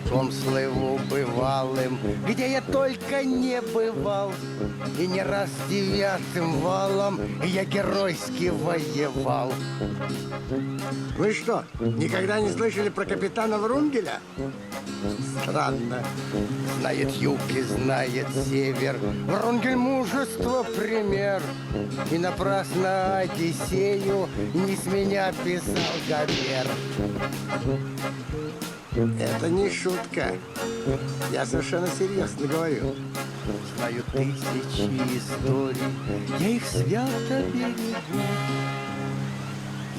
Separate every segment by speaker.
Speaker 1: моряком слыву бывалым, где я только не бывал. И не раз 9-м валом я геройски воевал.
Speaker 2: Вы что, никогда не слышали про капитана Врунгеля? Странно.
Speaker 1: Знает юг и знает север, Врунгель мужество пример. И напрасно Одиссею не с меня писал Гомер.
Speaker 2: Это не шутка. Я совершенно серьезно говорю.
Speaker 1: Знаю тысячи историй, я их свято берегу.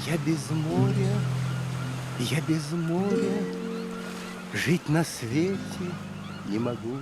Speaker 1: Я без моря, я без моря жить на свете не могу.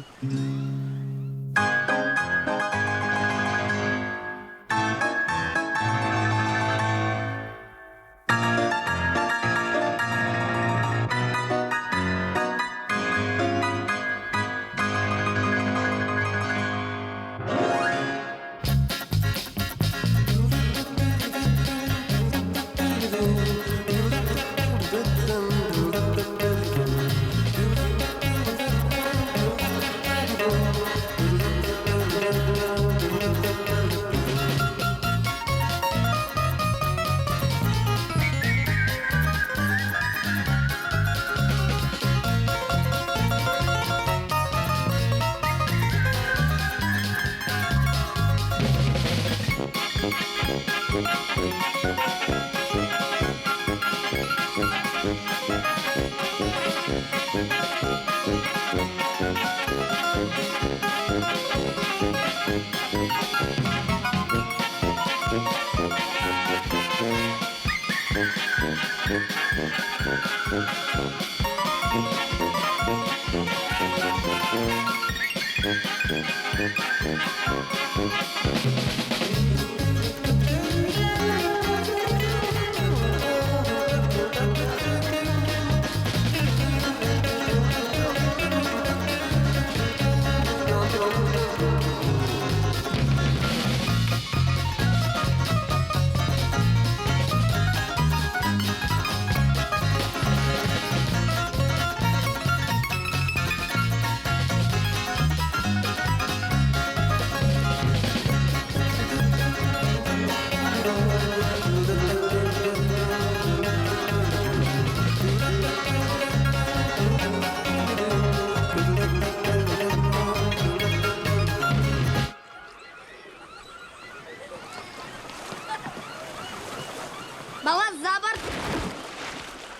Speaker 3: Балласт за борт.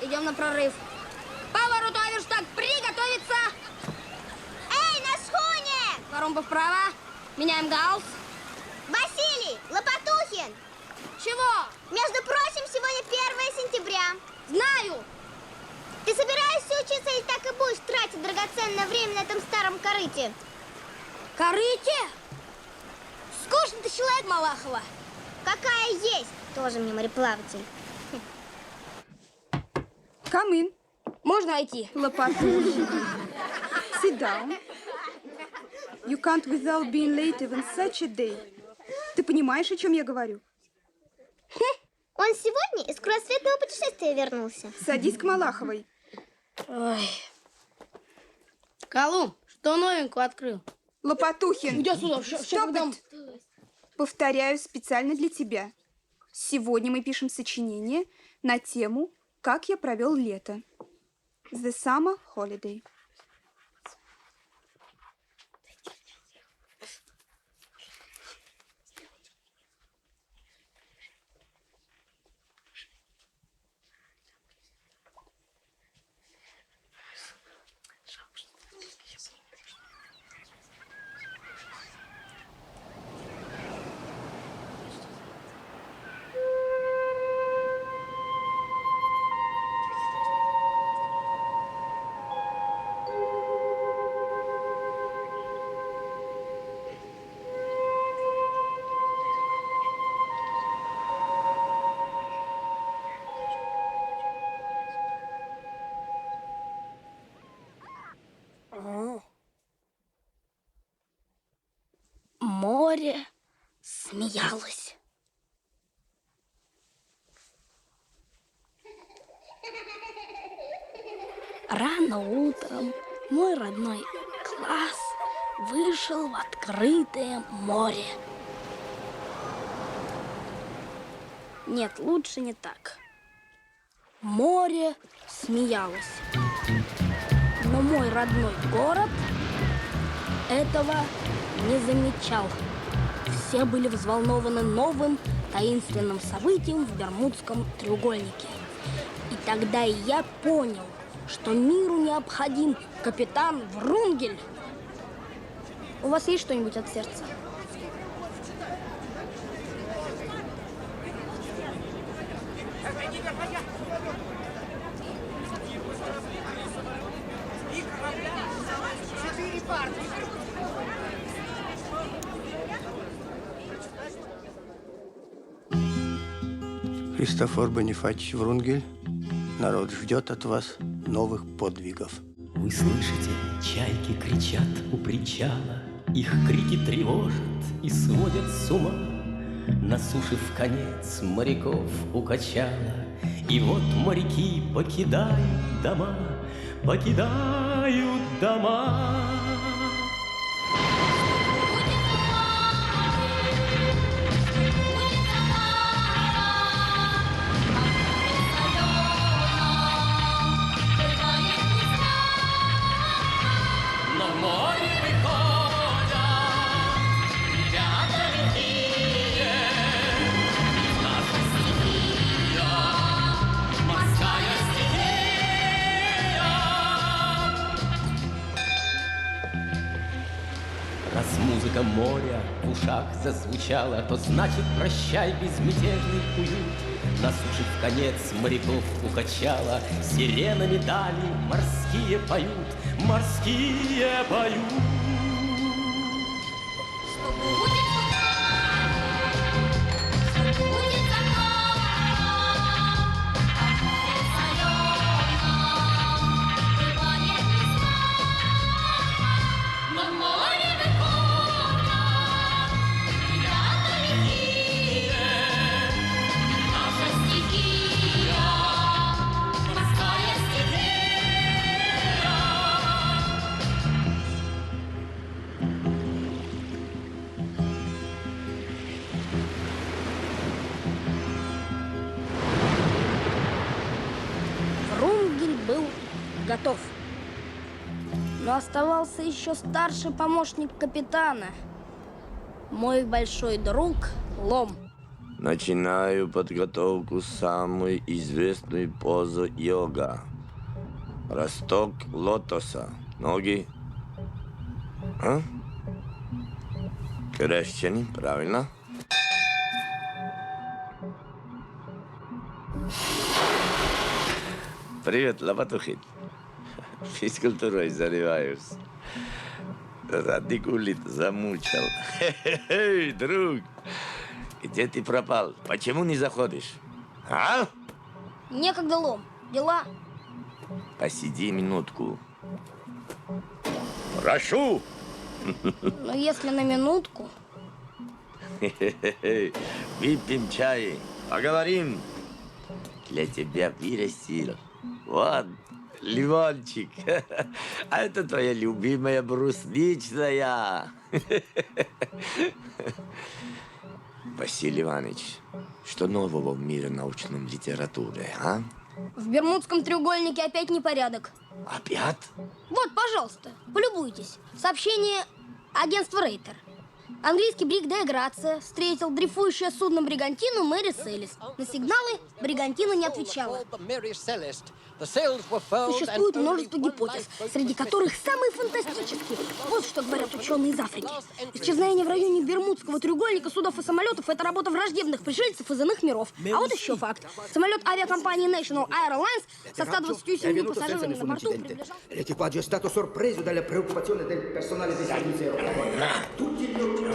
Speaker 3: Идем на прорыв. Поворот Аверштаг, приготовиться.
Speaker 4: Эй, на шхуне!
Speaker 3: Паромба вправо. Меняем гаусс.
Speaker 4: Василий, Лопатухин!
Speaker 3: Чего?
Speaker 4: Между прочим, сегодня 1 сентября.
Speaker 3: Знаю.
Speaker 4: Ты собираешься учиться или так и будешь тратить драгоценное время на этом старом корыте?
Speaker 3: Корыте? Скучный ты человек, Малахова.
Speaker 4: Какая есть. Тоже мне мореплаватель.
Speaker 5: Come in.
Speaker 3: Можно войти?
Speaker 5: Лопатухин. Sit down. You can't without being late even such a day. Ты понимаешь, о чем я говорю?
Speaker 4: Он сегодня из кругосветного путешествия вернулся.
Speaker 5: Садись к Малаховой.
Speaker 3: Ой. Колумб, что новенького открыл?
Speaker 5: Лопатухин.
Speaker 3: Иди сюда,
Speaker 5: Stop it. Повторяю специально для тебя. Сегодня мы пишем сочинение на тему «Как я провел лето». The Summer Holiday.
Speaker 3: Море смеялось. Рано утром Мой родной класс вышел в открытое море. Нет, лучше не так. Море смеялось. Но мой родной город этого не замечал. Все были взволнованы новым таинственным событием в Бермудском треугольнике. И тогда и я понял, что миру необходим капитан Врунгель. У вас есть что-нибудь от сердца?
Speaker 1: Христофор Бонифатьевич Врунгель, народ ждет от вас новых подвигов.
Speaker 6: Вы слышите, чайки кричат у причала, их крики тревожат и сводят с ума. На суше вконец моряков укачало, и вот моряки покидают дома, покидают дома. Раз музыка моря в ушах зазвучала, то значит прощай безмятежный уют. На суше вконец моряков укачало, сиренами дали морские поют, морские поют.
Speaker 3: Врунгель был готов. Но оставался еще старший помощник капитана. Мой большой друг Лом.
Speaker 7: Начинаю подготовку самой известной позы йога. Росток лотоса. Ноги. А? Крещени, правильно? Привет, лопатухин. Физкультурой занимаюсь. Радикулит замучил. Эй, друг, где ты пропал? Почему не заходишь? А?
Speaker 3: Некогда, Лом. Дела.
Speaker 7: Посиди минутку. Прошу.
Speaker 3: Но если на минутку...
Speaker 7: Выпьем чай, поговорим. Для тебя вырастил. Вот, лимончик. А это твоя любимая брусничная. Василий Иванович, что нового в мире научной литературы, а?
Speaker 3: В Бермудском треугольнике опять непорядок.
Speaker 7: Опять?
Speaker 3: Вот, пожалуйста, полюбуйтесь. Сообщение агентства Рейтер. Английский бриг Де Грация встретил дрейфующее судно бригантину Мэри Селес. На сигналы бригантина не отвечала. Существует множество гипотез, среди которых самые фантастические. Вот что говорят ученые из Африки. Исчезновение в районе Бермудского треугольника судов и самолетов – это работа враждебных пришельцев из иных миров. А вот еще факт. Самолет авиакомпании National Airlines со 127 пассажирами на борту приближался...
Speaker 8: L'equipaggio è stato sorpreso dalla preoccupazione del personale dei servizi aeroportuali. Tutti gli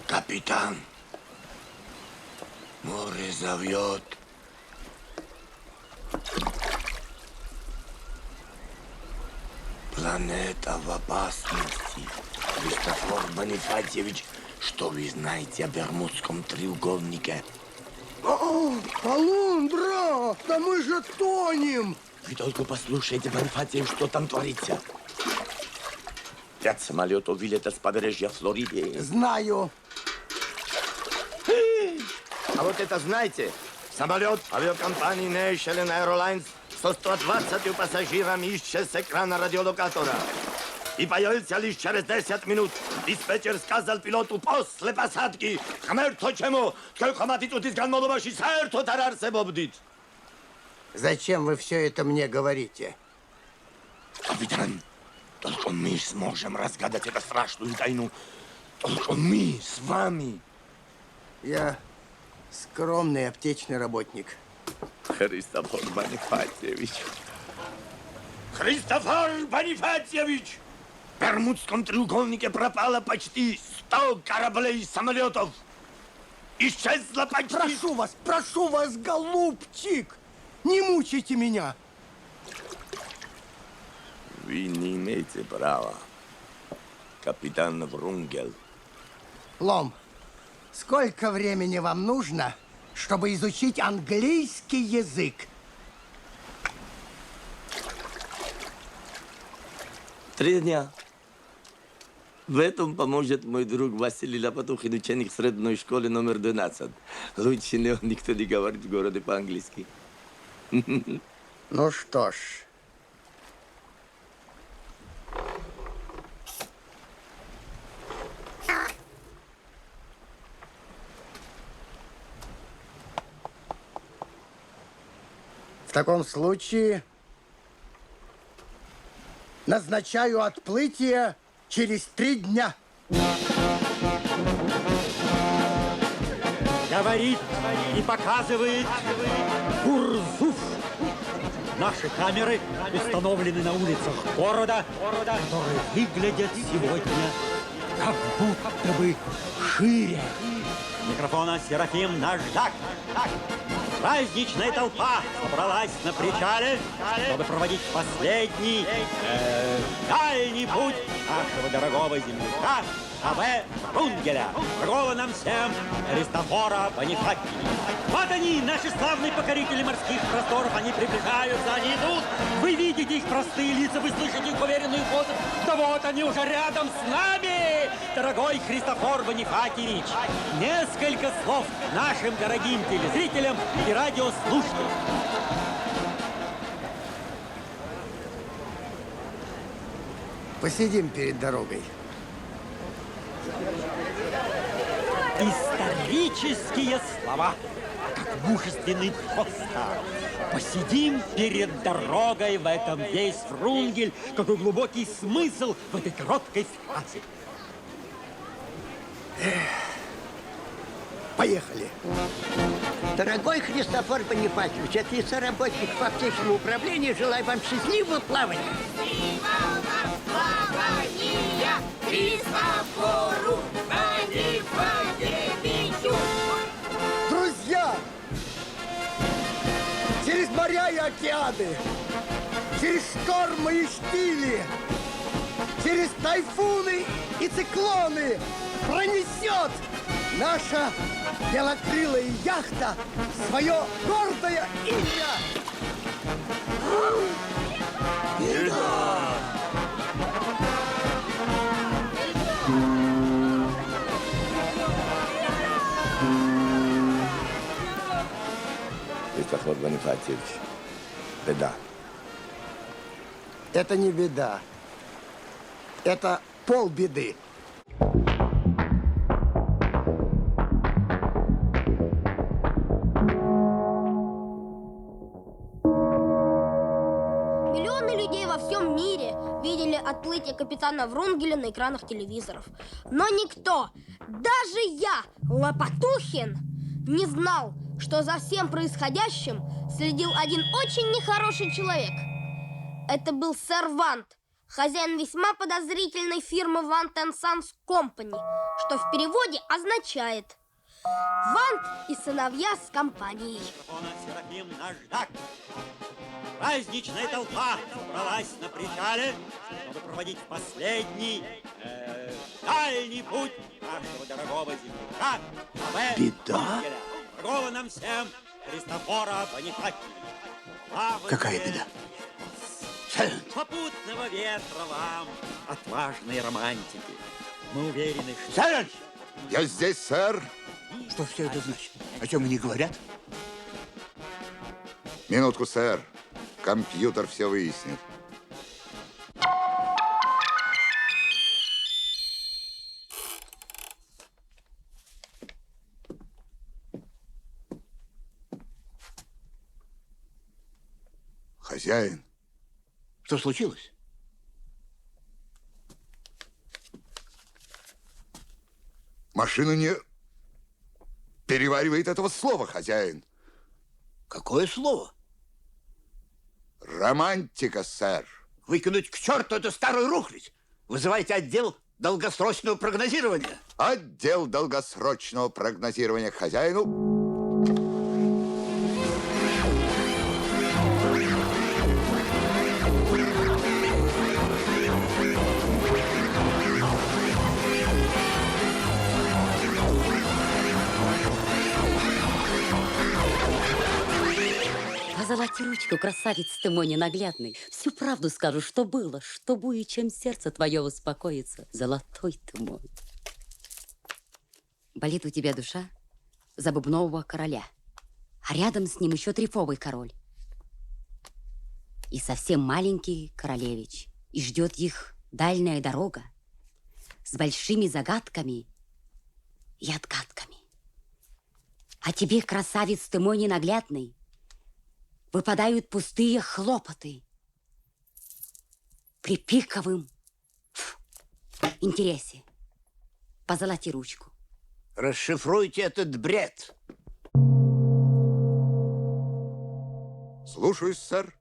Speaker 7: Капитан, море зовет. Планета в опасности. Христофор Бонифатьевич, что вы знаете о Бермудском треугольнике?
Speaker 1: Алундра, да мы же тонем!
Speaker 7: Вы только послушайте, Бонифатьевич, что там творится. 5 самолетов вылетят с побережья Флориды.
Speaker 1: Знаю.
Speaker 2: А вот это знаете?
Speaker 7: Самолет авиакомпании National Airlines со 120 пассажирами исчез с экрана радиолокатора. И появился лишь через 10 минут. Диспетчер сказал пилоту после посадки: «Хмерточему, сколько матитут из Ганмоловаши, сэрто тарарсе бобдит».
Speaker 1: Зачем вы все это мне говорите?
Speaker 7: Капитан, только мы сможем разгадать эту страшную тайну. Только мы с вами.
Speaker 1: Я скромный аптечный работник.
Speaker 7: Христофор Бонифатьевич. Христофор Бонифатьевич! В Бермудском треугольнике пропало почти 100 кораблей и самолетов. Исчезла почти...
Speaker 1: Прошу вас, голубчик, не мучайте меня.
Speaker 7: Вы не имеете права, капитан Врунгель.
Speaker 1: Лом, сколько времени вам нужно, чтобы изучить английский язык?
Speaker 7: 3 дня. В этом поможет мой друг Василий Лопатухин, ученик средней школы номер 12. Лучше него никто не говорит в городе по-английски.
Speaker 1: Ну что ж. В таком случае назначаю отплытие через 3 дня.
Speaker 9: Говорит и показывает Гурзуф. Наши камеры установлены на улицах города, которые выглядят сегодня как будто бы шире. Микрофона Серафим Наждак. Праздничная толпа собралась на причале, чтобы проводить последний дальний путь нашего дорогого земляка А.В. Врунгеля, дорогого нам всем Христофора Бонифатьевича. Вот они, наши славные покорители морских просторов, они приближаются, они идут. Вы видите их простые лица, вы слышите их уверенную позу. Да вот они уже рядом с нами, дорогой Христофор Бонифатьевич. Несколько слов нашим дорогим телезрителям и радиослушателям.
Speaker 1: Посидим перед дорогой.
Speaker 9: Исторические слова, как мужественный тост. Посидим перед дорогой, в этом весь Врунгель. Какой глубокий смысл в этой короткой фразе.
Speaker 1: Поехали.
Speaker 10: Дорогой Христофор Бонифатьевич, от лица работников аптечного управления желаю вам счастливого плавания.
Speaker 4: Плавания Христофору Бонифатьевичу!
Speaker 1: Друзья! Через моря и океаны, через штормы и штили, через тайфуны и циклоны пронесет наша белокрылая яхта свое гордое имя.
Speaker 7: Христофор Бонифатьевич, беда.
Speaker 1: Это не беда. Это полбеды.
Speaker 3: Миллионы людей во всем мире видели отплытие капитана Врунгеля на экранах телевизоров. Но никто, даже я, Лопатухин, не знал, что за всем происходящим следил один очень нехороший человек. Это был сэр Вант, хозяин весьма подозрительной фирмы Вант & Санс Компани, что в переводе означает «Вант и сыновья с компанией».
Speaker 9: Серафим Наждак. Праздничная толпа собралась на причале, чтобы проводить последний дальний путь нашего дорогого земляка.
Speaker 2: Беда?
Speaker 9: Дорогого нам всем Христофора Бонифатия.
Speaker 2: Какая беда? Сайлент!
Speaker 9: Попутного ветра вам, отважные романтики. Мы уверены, что...
Speaker 2: Сайлент!
Speaker 11: Я здесь, сэр.
Speaker 2: Что все это значит? О чем они говорят?
Speaker 11: Минутку, сэр. Компьютер все выяснит. Хозяин.
Speaker 2: Что случилось?
Speaker 11: Машина не переваривает этого слова, хозяин.
Speaker 2: Какое слово?
Speaker 11: Романтика, сэр.
Speaker 2: Выкинуть к черту эту старую рухлядь. Вызывайте отдел долгосрочного прогнозирования.
Speaker 11: Отдел долгосрочного прогнозирования к хозяину.
Speaker 12: Позолоти ручку, красавец ты мой ненаглядный. Всю правду скажу, что было, что будет, чем сердце твое успокоится. Золотой ты мой. Болит у тебя душа за бубнового короля, а рядом с ним еще трефовый король. И совсем маленький королевич. И ждет их дальняя дорога с большими загадками и отгадками. А тебе, красавец ты мой ненаглядный, выпадают пустые хлопоты при пиковом интересе. Позолоти ручку.
Speaker 2: Расшифруйте этот бред.
Speaker 11: Слушаюсь, сэр.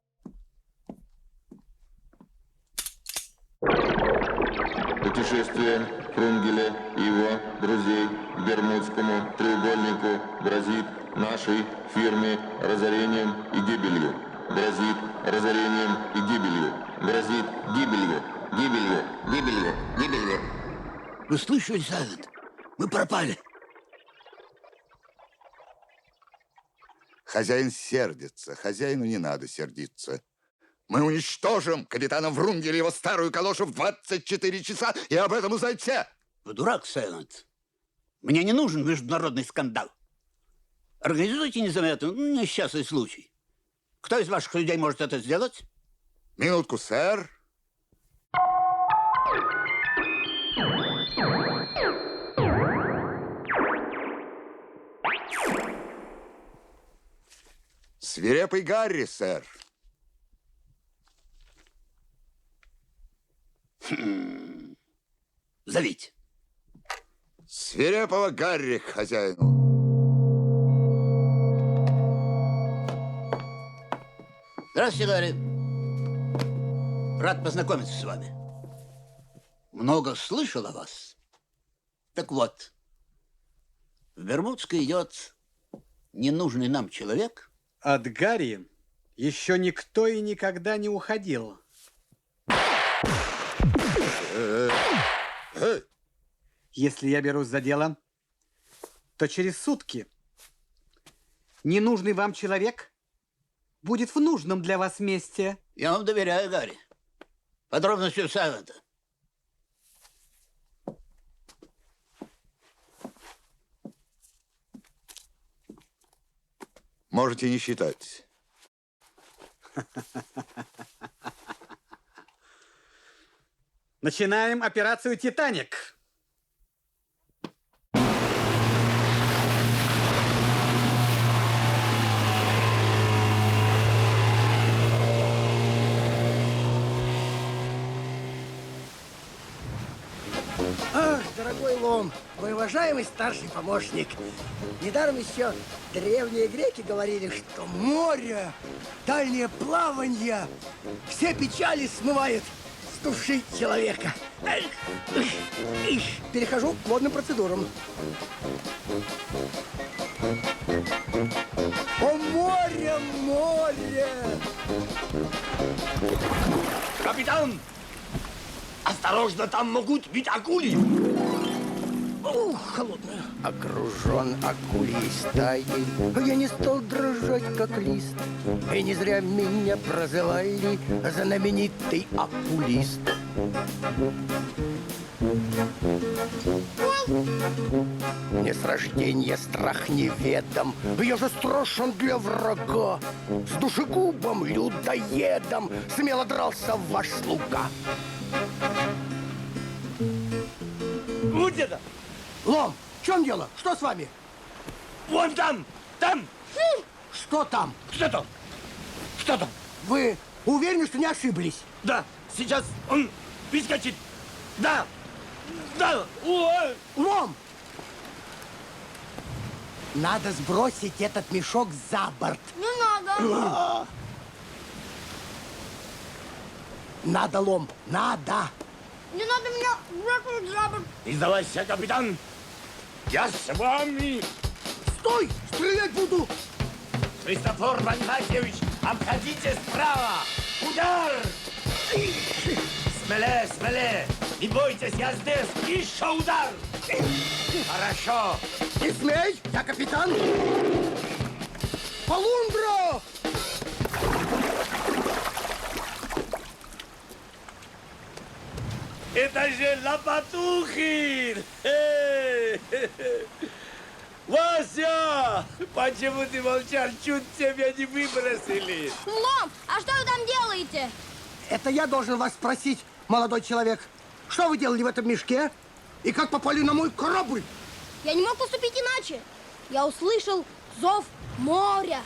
Speaker 13: Путешествие Фрунгеля и его друзей к Бермудскому треугольнику грозит нашей фирме разорением и гибелью. Грозит разорением и гибелью. Грозит гибелью, гибелью, гибелью, гибелью.
Speaker 2: Вы слышали, Сайлент? Мы пропали.
Speaker 11: Хозяин сердится. Хозяину не надо сердиться. Мы уничтожим капитана Врунгеля и его старую калошу в 24 часа, и об этом узнают все.
Speaker 2: Вы дурак, Сайлент. Мне не нужен международный скандал. Организуйте незаметно несчастный случай. Кто из ваших людей может это сделать?
Speaker 11: Минутку, сэр. Свирепый Гарри, сэр.
Speaker 2: Зовите.
Speaker 11: Свирепого Гарри к хозяину.
Speaker 2: Здравствуйте, Гарри. Рад познакомиться с вами. Много слышал о вас. Так вот, в Бермудской идет ненужный нам человек.
Speaker 14: От Гарри еще никто и никогда не уходил. Если я берусь за дело, то через сутки ненужный вам человек будет в нужном для вас месте.
Speaker 2: Я вам доверяю, Гарри. Подробности Сайлента.
Speaker 11: Можете не считать.
Speaker 14: Начинаем операцию «Титаник».
Speaker 1: Ах, дорогой Лом, мой уважаемый старший помощник. Недаром еще древние греки говорили, что море, дальнее плаванье все печали смывает с души человека. Перехожу к водным процедурам. О, море, море!
Speaker 7: Капитан! Осторожно, там могут быть акули!
Speaker 1: Холодная. Окружен акулей стаей, я не стал дрожать, как лист. И не зря меня прозывали знаменитый окулист. Мне с рождения страх неведом, я же страшен для врага. С душегубом, людоедом смело дрался ваш слуга.
Speaker 7: Вот это!
Speaker 1: Лом, в чем дело? Что с вами?
Speaker 7: Вон там! Там!
Speaker 1: Что там?
Speaker 7: Что там? Что там?
Speaker 1: Вы уверены, что не ошиблись?
Speaker 7: Да, сейчас он выскочит. Да! Да!
Speaker 1: Лом! Надо сбросить этот мешок за борт.
Speaker 3: Не надо.
Speaker 1: Надо, Лом, надо.
Speaker 3: Не надо меня бросить за борт.
Speaker 7: Не сдавайся, капитан! Я с вами!
Speaker 1: Стой! Стрелять буду!
Speaker 7: Христофор Бонифатьевич, обходите справа! Удар! Смелее, смелее! Не бойтесь, я здесь! Еще удар! Хорошо!
Speaker 1: Не смей! Я капитан! Полундра!
Speaker 7: Это же Лопатухин! Вася! Почему ты молчал? Чуть тебя не выбросили.
Speaker 3: Лом, а что вы там делаете?
Speaker 1: Это я должен вас спросить, молодой человек. Что вы делали в этом мешке? И как попали на мой корабль?
Speaker 3: Я не мог поступить иначе. Я услышал зов моря.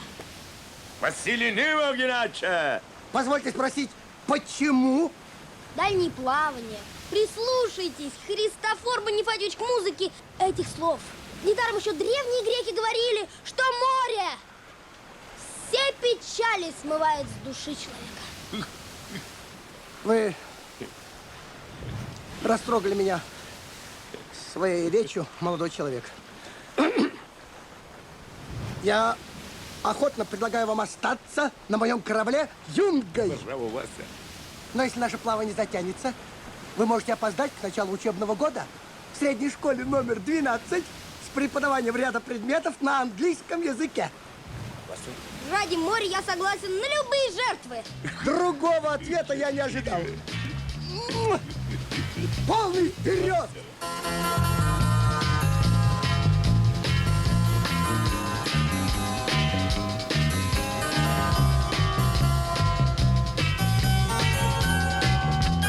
Speaker 7: Василий, не мог иначе.
Speaker 1: Позвольте спросить, почему?
Speaker 3: Дальние плавания. Прислушайтесь, Христофор Бонифатьевич, к музыке этих слов. Недаром еще древние греки говорили, что море все печали смывает с души человека.
Speaker 1: Вы растрогали меня своей речью, молодой человек. Я охотно предлагаю вам остаться на моем корабле юнгой.
Speaker 7: Браво, Вася.
Speaker 1: Но если наше плавание затянется, вы можете опоздать к началу учебного года в средней школе номер 12 с преподаванием ряда предметов на английском языке.
Speaker 3: Ради моря я согласен на любые жертвы.
Speaker 1: Другого ответа я не ожидал. Полный вперед!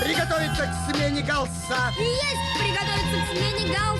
Speaker 1: Приготовиться к смене галса.
Speaker 3: Есть приготовиться к смене галса.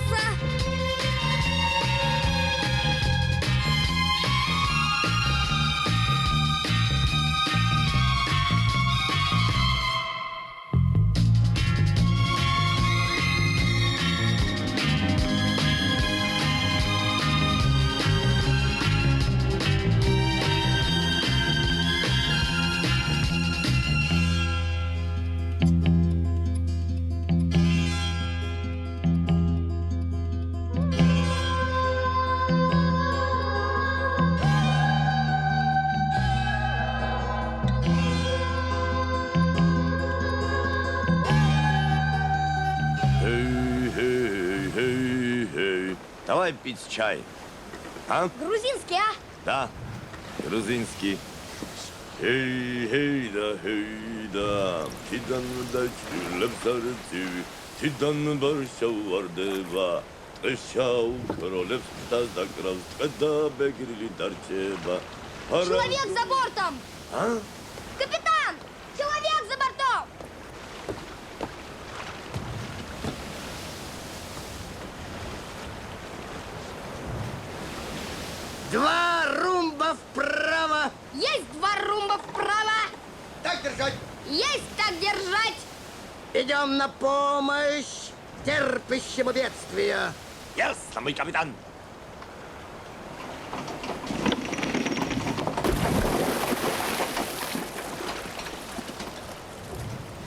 Speaker 7: Давай пить чай. А?
Speaker 3: Грузинский, а?
Speaker 7: Да, грузинский. Hey, да. Тидан дачу, лепсарци, тидан баршау вардева. Эшау королевства закрав, когда бегрили дарчева.
Speaker 3: Человек за бортом!
Speaker 7: А?
Speaker 3: Капитан! Человек за бортом!
Speaker 1: Два румба вправо.
Speaker 3: Есть два румба вправо.
Speaker 1: Так держать.
Speaker 3: Есть так держать.
Speaker 1: Идем на помощь терпящему бедствия.
Speaker 7: Ясно, мой капитан.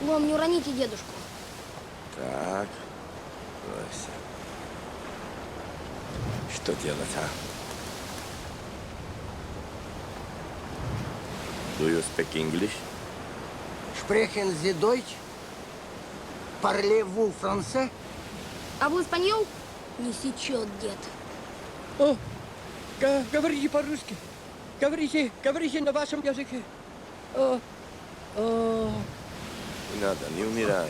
Speaker 3: Лом, не уроните дедушку.
Speaker 7: Так, Вася. Что делать, а? Do you speak English?
Speaker 1: Sprechen Sie Deutsch? Parlez-vous français?
Speaker 3: А вы испаньол? Не сечет, дед.
Speaker 15: О, говорите по-русски. Говорите на вашем языке.
Speaker 7: Не надо, не умирай.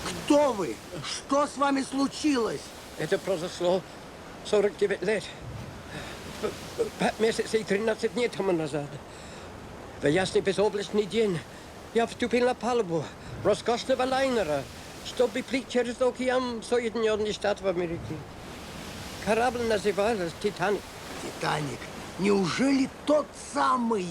Speaker 1: Кто вы? Что с вами случилось?
Speaker 15: Это произошло 49 лет. 5 месяцев и 13 дней тому назад. В ясный безоблачный день я вступил на палубу роскошного лайнера, чтобы плыть через океан в Соединенные Штаты Америки. Корабль назывался «Титаник».
Speaker 1: Титаник. Неужели тот самый?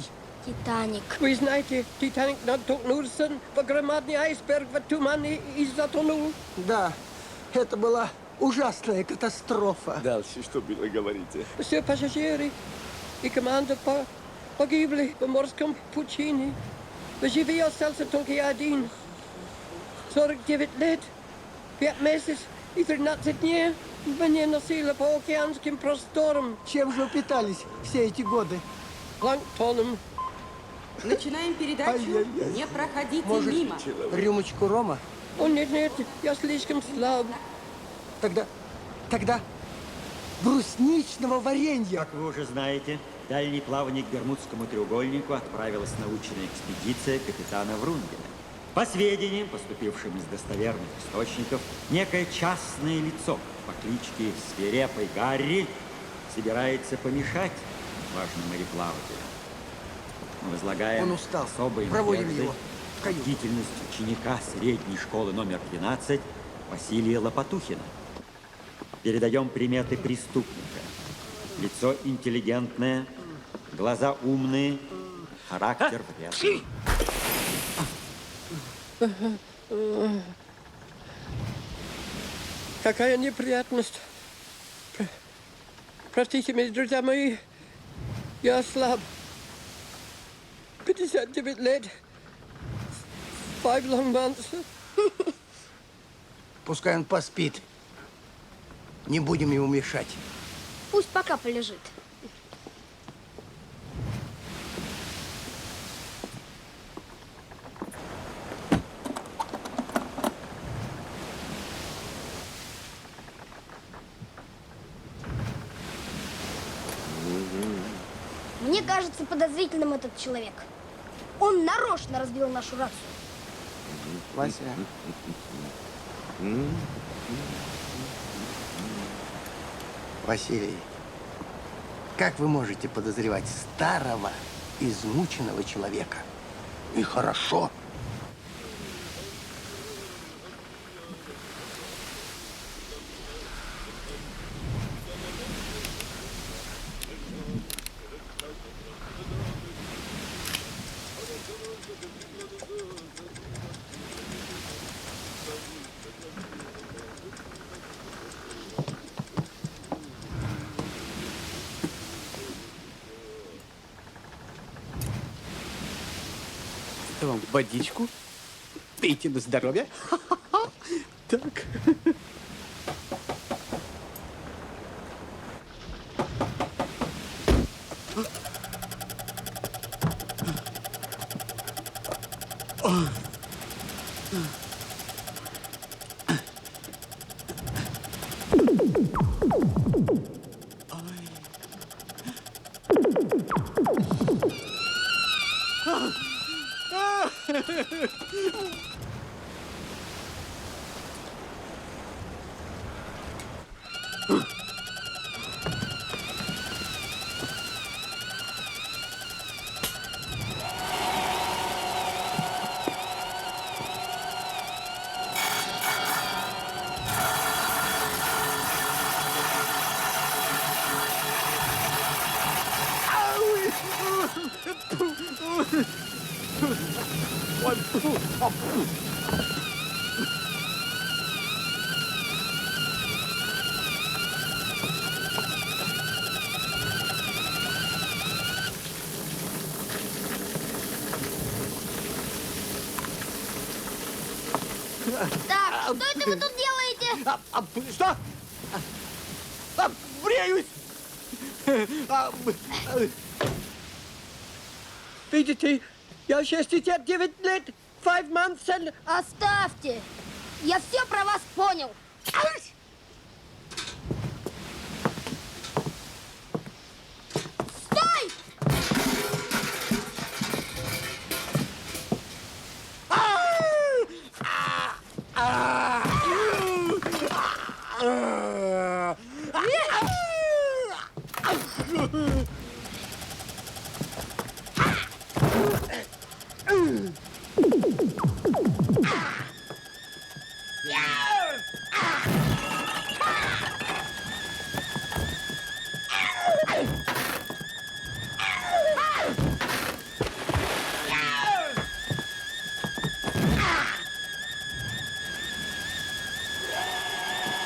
Speaker 3: Титаник.
Speaker 15: Вы знаете, Титаник натолкнулся в громадный айсберг в тумане и затонул.
Speaker 1: Да, это была ужасная катастрофа.
Speaker 7: Дальше что было, говорите?
Speaker 15: Все пассажиры и команда погибли в морском пучине. В живых остался только я один. 49 лет, 5 месяцев и 13 дней меня носило по океанским просторам.
Speaker 1: Чем же вы питались все эти годы?
Speaker 15: Планктоном.
Speaker 16: Начинаем передачу. Не проходите
Speaker 1: Может,
Speaker 16: мимо.
Speaker 1: рюмочку рома?
Speaker 15: О, нет, я слишком слаб.
Speaker 1: Тогда брусничного варенья.
Speaker 9: Как вы уже знаете, в дальний плавание к Бермудскому треугольнику отправилась научная экспедиция капитана Врунгеля. По сведениям, поступившим из достоверных источников, некое частное лицо по кличке Свирепый Гарри собирается помешать важным мореплавателям. Мы возлагаем
Speaker 1: Он устал.
Speaker 9: особой
Speaker 1: Проводим
Speaker 9: надеждой
Speaker 1: его в каюту.
Speaker 9: бдительность ученика средней школы номер 12 Василия Лопатухина. Передаем приметы преступника. Лицо интеллигентное, глаза умные, характер вредный.
Speaker 15: Какая неприятность. Простите меня, друзья мои, я слаб. 59 лет, 5 long months.
Speaker 1: Пускай он поспит. Не будем ему мешать.
Speaker 3: Пусть пока полежит. Мне кажется подозрительным этот человек. Он нарочно разбил нашу рацию.
Speaker 1: Вася. Василий, как вы можете подозревать старого, измученного человека? И хорошо.
Speaker 17: Вам водичку. Пейте на здоровье. Так.
Speaker 3: Так, что это вы тут делаете?
Speaker 17: Что? Бреюсь!
Speaker 15: Видите, я 69 лет, 5 months and...
Speaker 3: Оставьте! Я все про вас понял. Стой!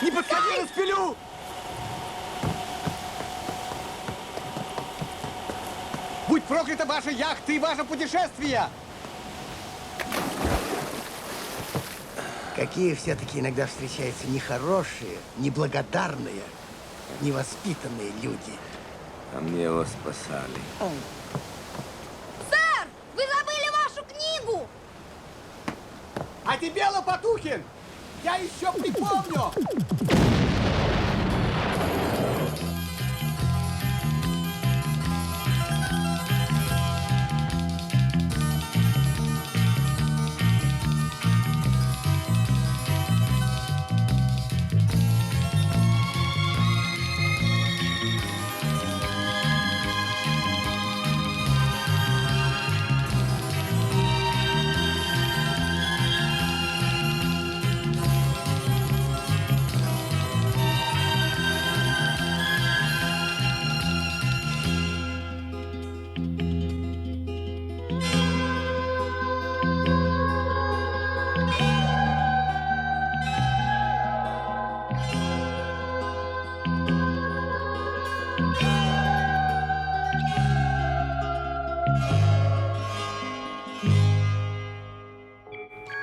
Speaker 14: Не подходи, распилю! Будь проклята ваша яхта и ваше путешествие!
Speaker 1: Какие все-таки иногда встречаются нехорошие, неблагодарные, невоспитанные люди.
Speaker 18: А мне его спасали.
Speaker 3: Сэр, вы забыли вашу книгу!
Speaker 14: А тебе, Лопатухин, я еще припомню!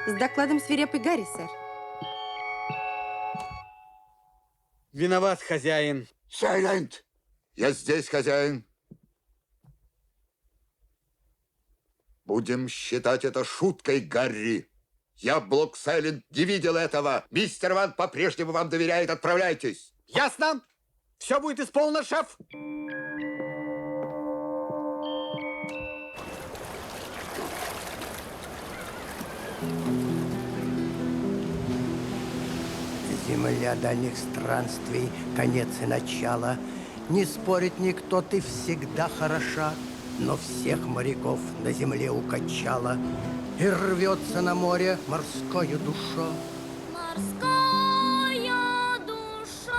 Speaker 16: С докладом свирепый Гарри, сэр.
Speaker 14: Виноват, хозяин.
Speaker 11: Сайлент! Я здесь, хозяин. Будем считать это шуткой, Гарри. Я, Блок Сайлент, не видел этого. Мистер Ван по-прежнему вам доверяет. Отправляйтесь.
Speaker 14: Ясно? Все будет исполнено, шеф.
Speaker 1: Земля дальних странствий, конец и начало. Не спорит никто, ты всегда хороша, но всех моряков на земле укачала. И рвется на море морское душо.
Speaker 3: Морская душа.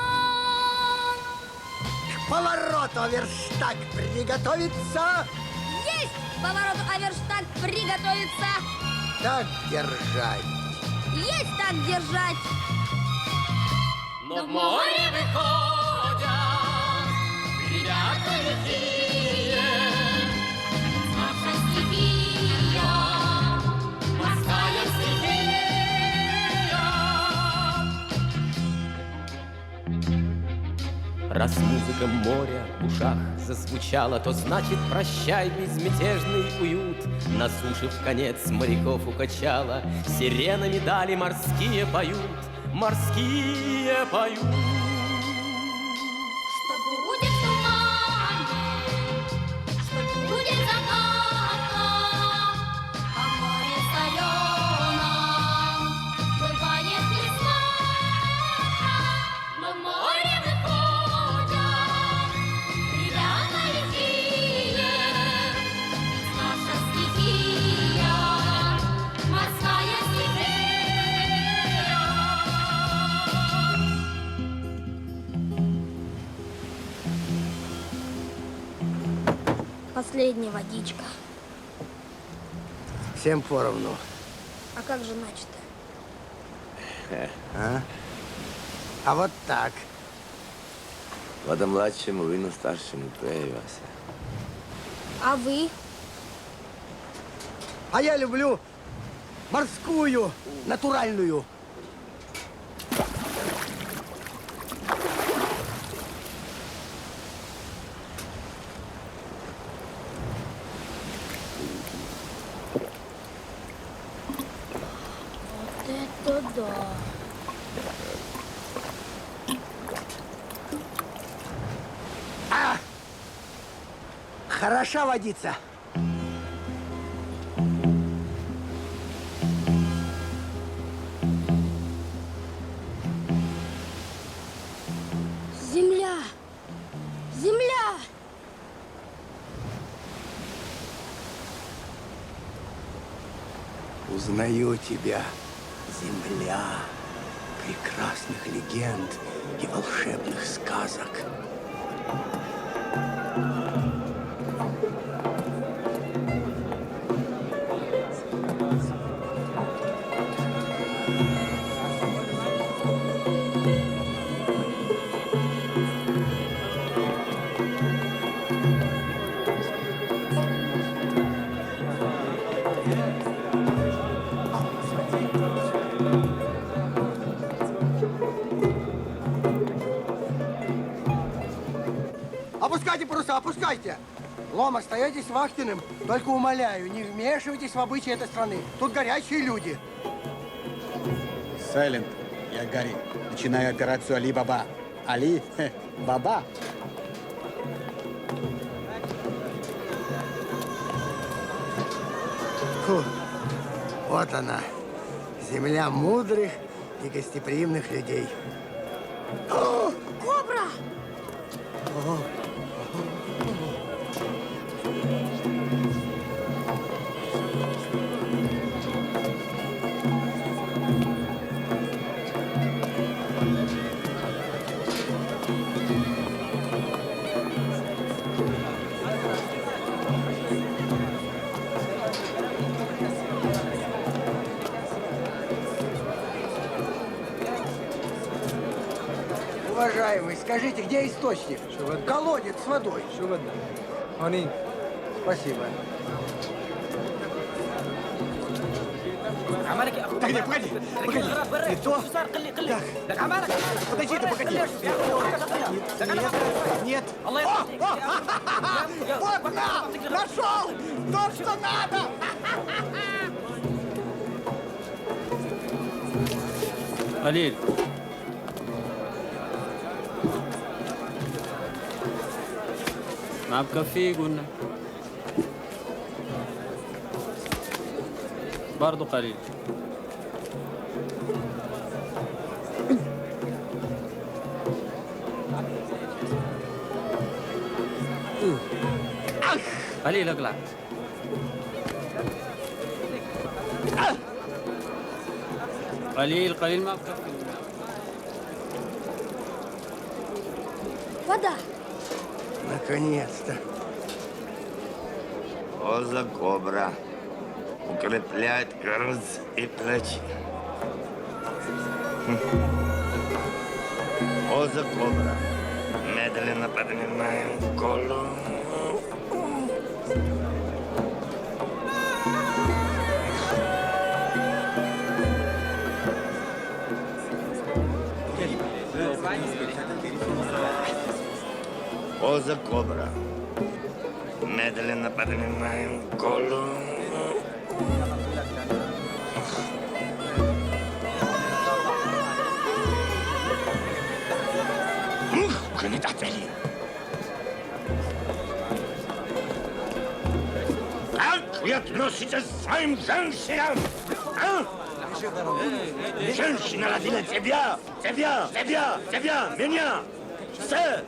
Speaker 1: К повороту верстак приготовиться.
Speaker 3: Есть! Повороту Аверштаг приготовиться.
Speaker 1: Так держать.
Speaker 3: Есть так держать.
Speaker 6: Но в море выходят ребята лихие.
Speaker 3: Наша стихия,
Speaker 6: морская стихия. Раз музыка моря в ушах зазвучала, то значит прощай безмятежный уют. На суше в конец моряков укачала, сирены медали морские поют. Морские поют.
Speaker 3: Что будет в тумане, что будет заката, а море соленом бывает весна. Но в море выходят ребята лихие, ведь наша стихия, морская стихия. Последняя водичка.
Speaker 1: Всем поровну.
Speaker 3: А как же начато?
Speaker 1: А вот так.
Speaker 18: Вода младшему, вину старшему, Вася.
Speaker 3: А вы?
Speaker 1: А я люблю морскую, натуральную.
Speaker 3: Это Да.
Speaker 1: Хороша водица.
Speaker 3: Земля! Земля!
Speaker 1: Узнаю тебя, земля, прекрасных легенд и волшебных сказок. Опускайте паруса, опускайте! Лом, остаетесь вахтенным. Только умоляю, не вмешивайтесь в обычаи этой страны. Тут горячие люди.
Speaker 14: Сайлент, я Гарри. Начинаю операцию Али Баба. Али Баба.
Speaker 1: Фу. Вот она, земля мудрых и гостеприимных людей.
Speaker 3: О, кобра!
Speaker 1: Уважаемый, скажите, где источник? Колодец с водой. Спасибо.
Speaker 14: Погоди, погоди, погоди. И то? Так. Подожди, ты погоди. Нет.
Speaker 1: Вот на! Нашел! То, что надо!
Speaker 19: Халиль. معك كافيه قلنا برضو قليل قليل اقلع قليل قليل ما بكفي
Speaker 3: Вода!
Speaker 1: Наконец-то.
Speaker 7: Поза кобра укрепляет грудь и плечи. Поза кобра. Медленно поднимаем голову. Поза кобра. Медленно поднимаем голову. Кандидатели. Как вы относитесь к своим женщинам? А? Женщина родила тебя, меня, все.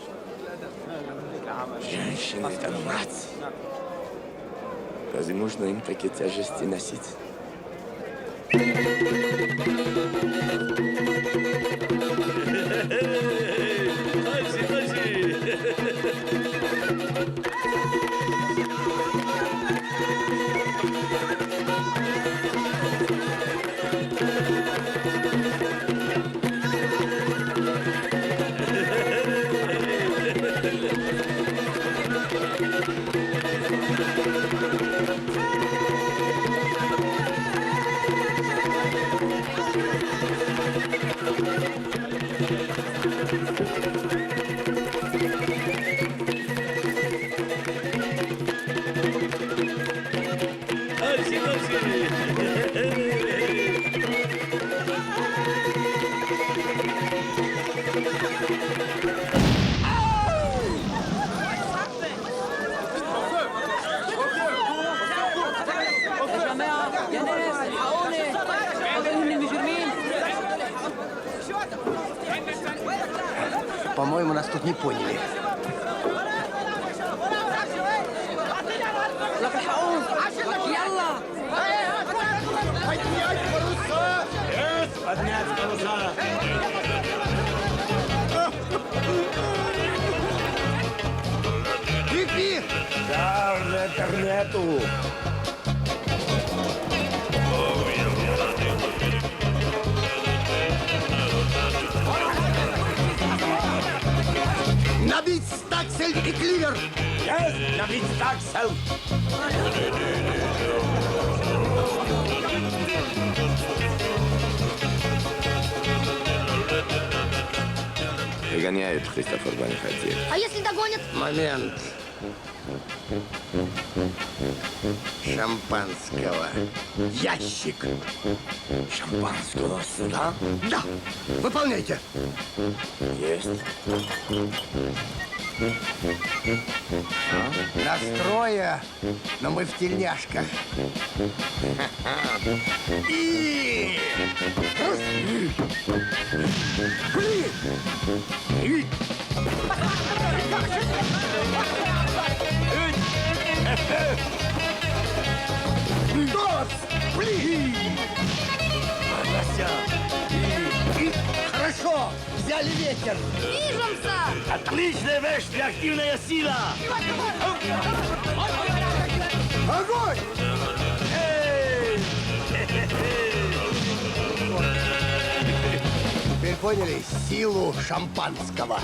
Speaker 7: Женщина — это мать. Разве можно им такие тяжести носить?
Speaker 1: По-моему, нас тут не поняли.
Speaker 7: Поднять паруса! Поднять паруса!
Speaker 1: Крепи!
Speaker 7: Да, уже корнету!
Speaker 1: Набить стаксель и кливер!
Speaker 7: Есть! Набить стаксель!
Speaker 18: Догоняют, Христофор Бонифатьевич.
Speaker 3: А если догонят?
Speaker 1: Момент. Шампанского. Ящик. Шампанского сюда? Да. Выполняйте.
Speaker 7: Есть.
Speaker 1: Настроя, но мы в тельняшках. И... Хорошо, взяли ветер.
Speaker 3: Движемся!
Speaker 7: Отличная вещь, реактивная сила!
Speaker 1: Огонь! Теперь поняли силу шампанского.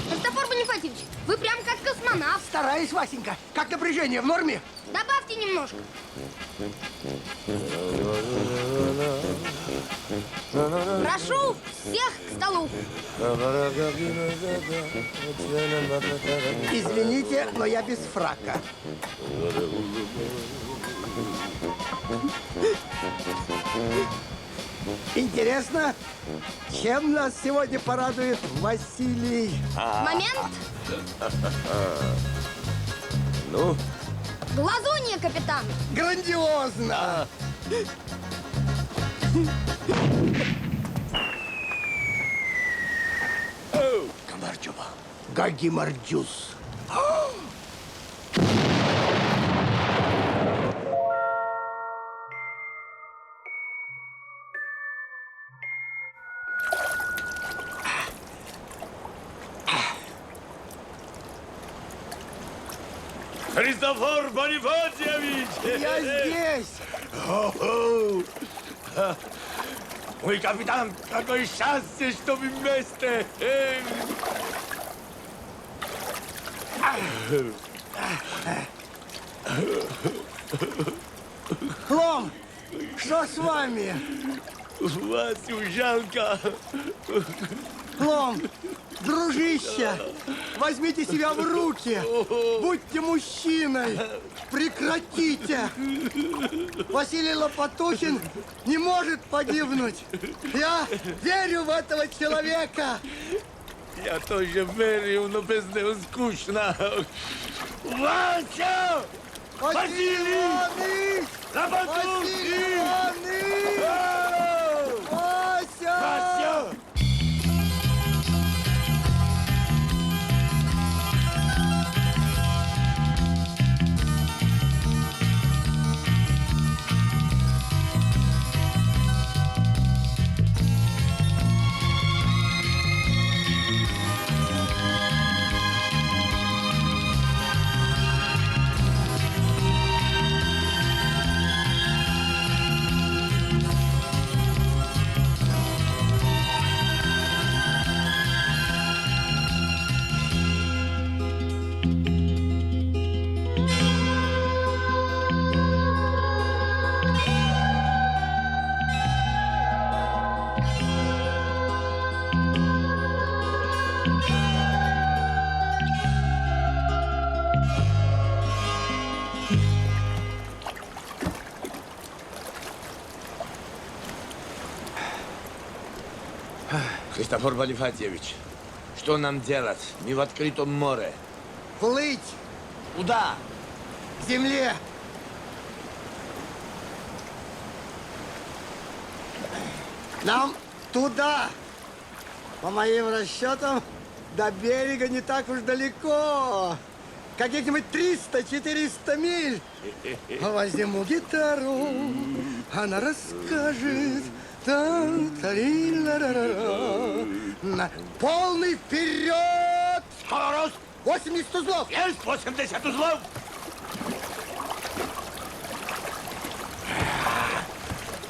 Speaker 3: Христофор Бонифатьевич, вы прям как космонавт.
Speaker 1: Стараюсь, Васенька. Как напряжение, в норме?
Speaker 3: Добавьте немножко. Прошу всех к столу.
Speaker 1: Извините, но я без фрака. Интересно, чем нас сегодня порадует Василий?
Speaker 3: Момент.
Speaker 7: Ну?
Speaker 3: Глазунья, капитан.
Speaker 1: Грандиозно! Камарджоба. Гаги Мардюс.
Speaker 7: Христофор Бонифатьевич!
Speaker 1: Я здесь!
Speaker 7: Мой капитан, какое счастье, что вы вместе!
Speaker 1: Лом, что с вами?
Speaker 7: Васю жалко.
Speaker 1: Лом, дружище, возьмите себя в руки. Будьте мужчиной. Прекратите. Василий Лопатухин не может погибнуть. Я верю в этого человека.
Speaker 7: Я тоже верю, но без него скучно. Вася! Василий! Лопатухин!
Speaker 1: Вася!
Speaker 7: Вася!
Speaker 18: Христофор Бонифатьевич, что нам делать? Мы в открытом море.
Speaker 1: Плыть
Speaker 18: Куда?
Speaker 1: к земле. Нам туда. По моим расчетам, до берега не так уж далеко. Каких-нибудь 300-400 миль. Возьму гитару, она расскажет. На полный вперед!
Speaker 7: Скорость!
Speaker 1: 80 узлов!
Speaker 7: Есть 80 узлов!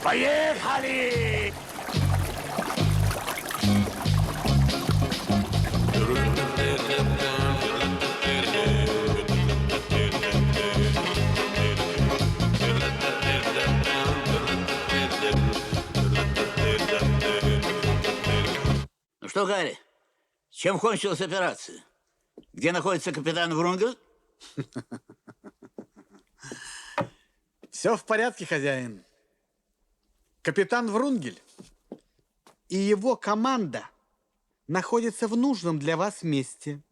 Speaker 7: Поехали!
Speaker 2: Ну что, Гарри, чем кончилась операция? Где находится капитан Врунгель?
Speaker 14: Все в порядке, хозяин. Капитан Врунгель и его команда находятся в нужном для вас месте.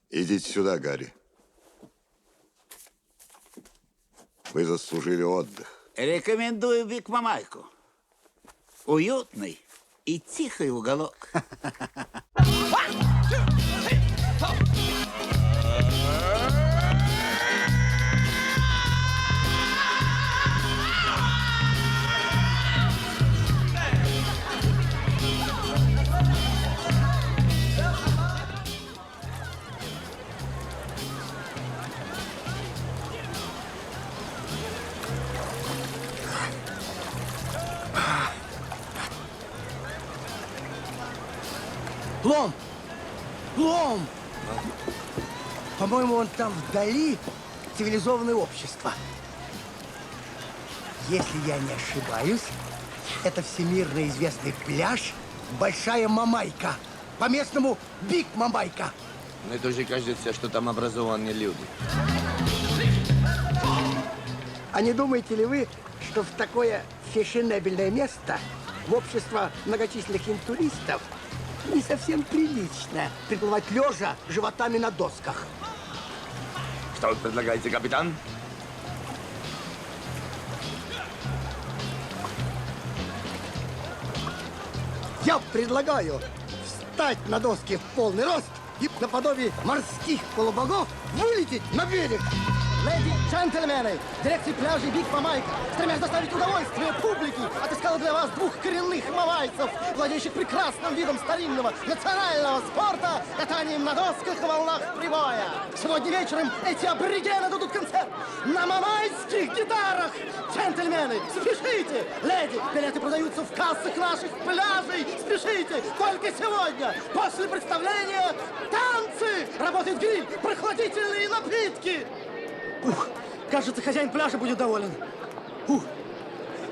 Speaker 11: Идите сюда, Гарри. Вы заслужили отдых.
Speaker 2: Рекомендую Биг-Мамайку. Уютный и тихий уголок.
Speaker 1: Лом! Лом! По-моему, он там вдали цивилизованное общество. Если я не ошибаюсь, это всемирно известный пляж Большая Мамайка. По-местному Биг Мамайка.
Speaker 18: Мне тоже кажется, что там образованные люди.
Speaker 1: А не думаете ли вы, что в такое фешенебельное место, в общество многочисленных интуристов, не совсем прилично приплывать лежа животами на досках?
Speaker 18: Что вы предлагаете, капитан?
Speaker 1: Я предлагаю встать на доски в полный рост и наподобие морских полубогов вылететь на берег. Леди, джентльмены, дирекция пляжей Биг Мамайка, стремясь доставить удовольствие публике, отыскала для вас двух коренных мамайцев, владеющих прекрасным видом старинного национального спорта, катанием на досках и волнах прибоя. Сегодня вечером эти аборигены дадут концерт на мамайских гитарах. Джентльмены, спешите! Леди, билеты продаются в кассах наших пляжей. Спешите! Только сегодня, после представления, танцы! Работает гриль, прохладительные напитки! Ух, кажется, хозяин пляжа будет доволен. Ух.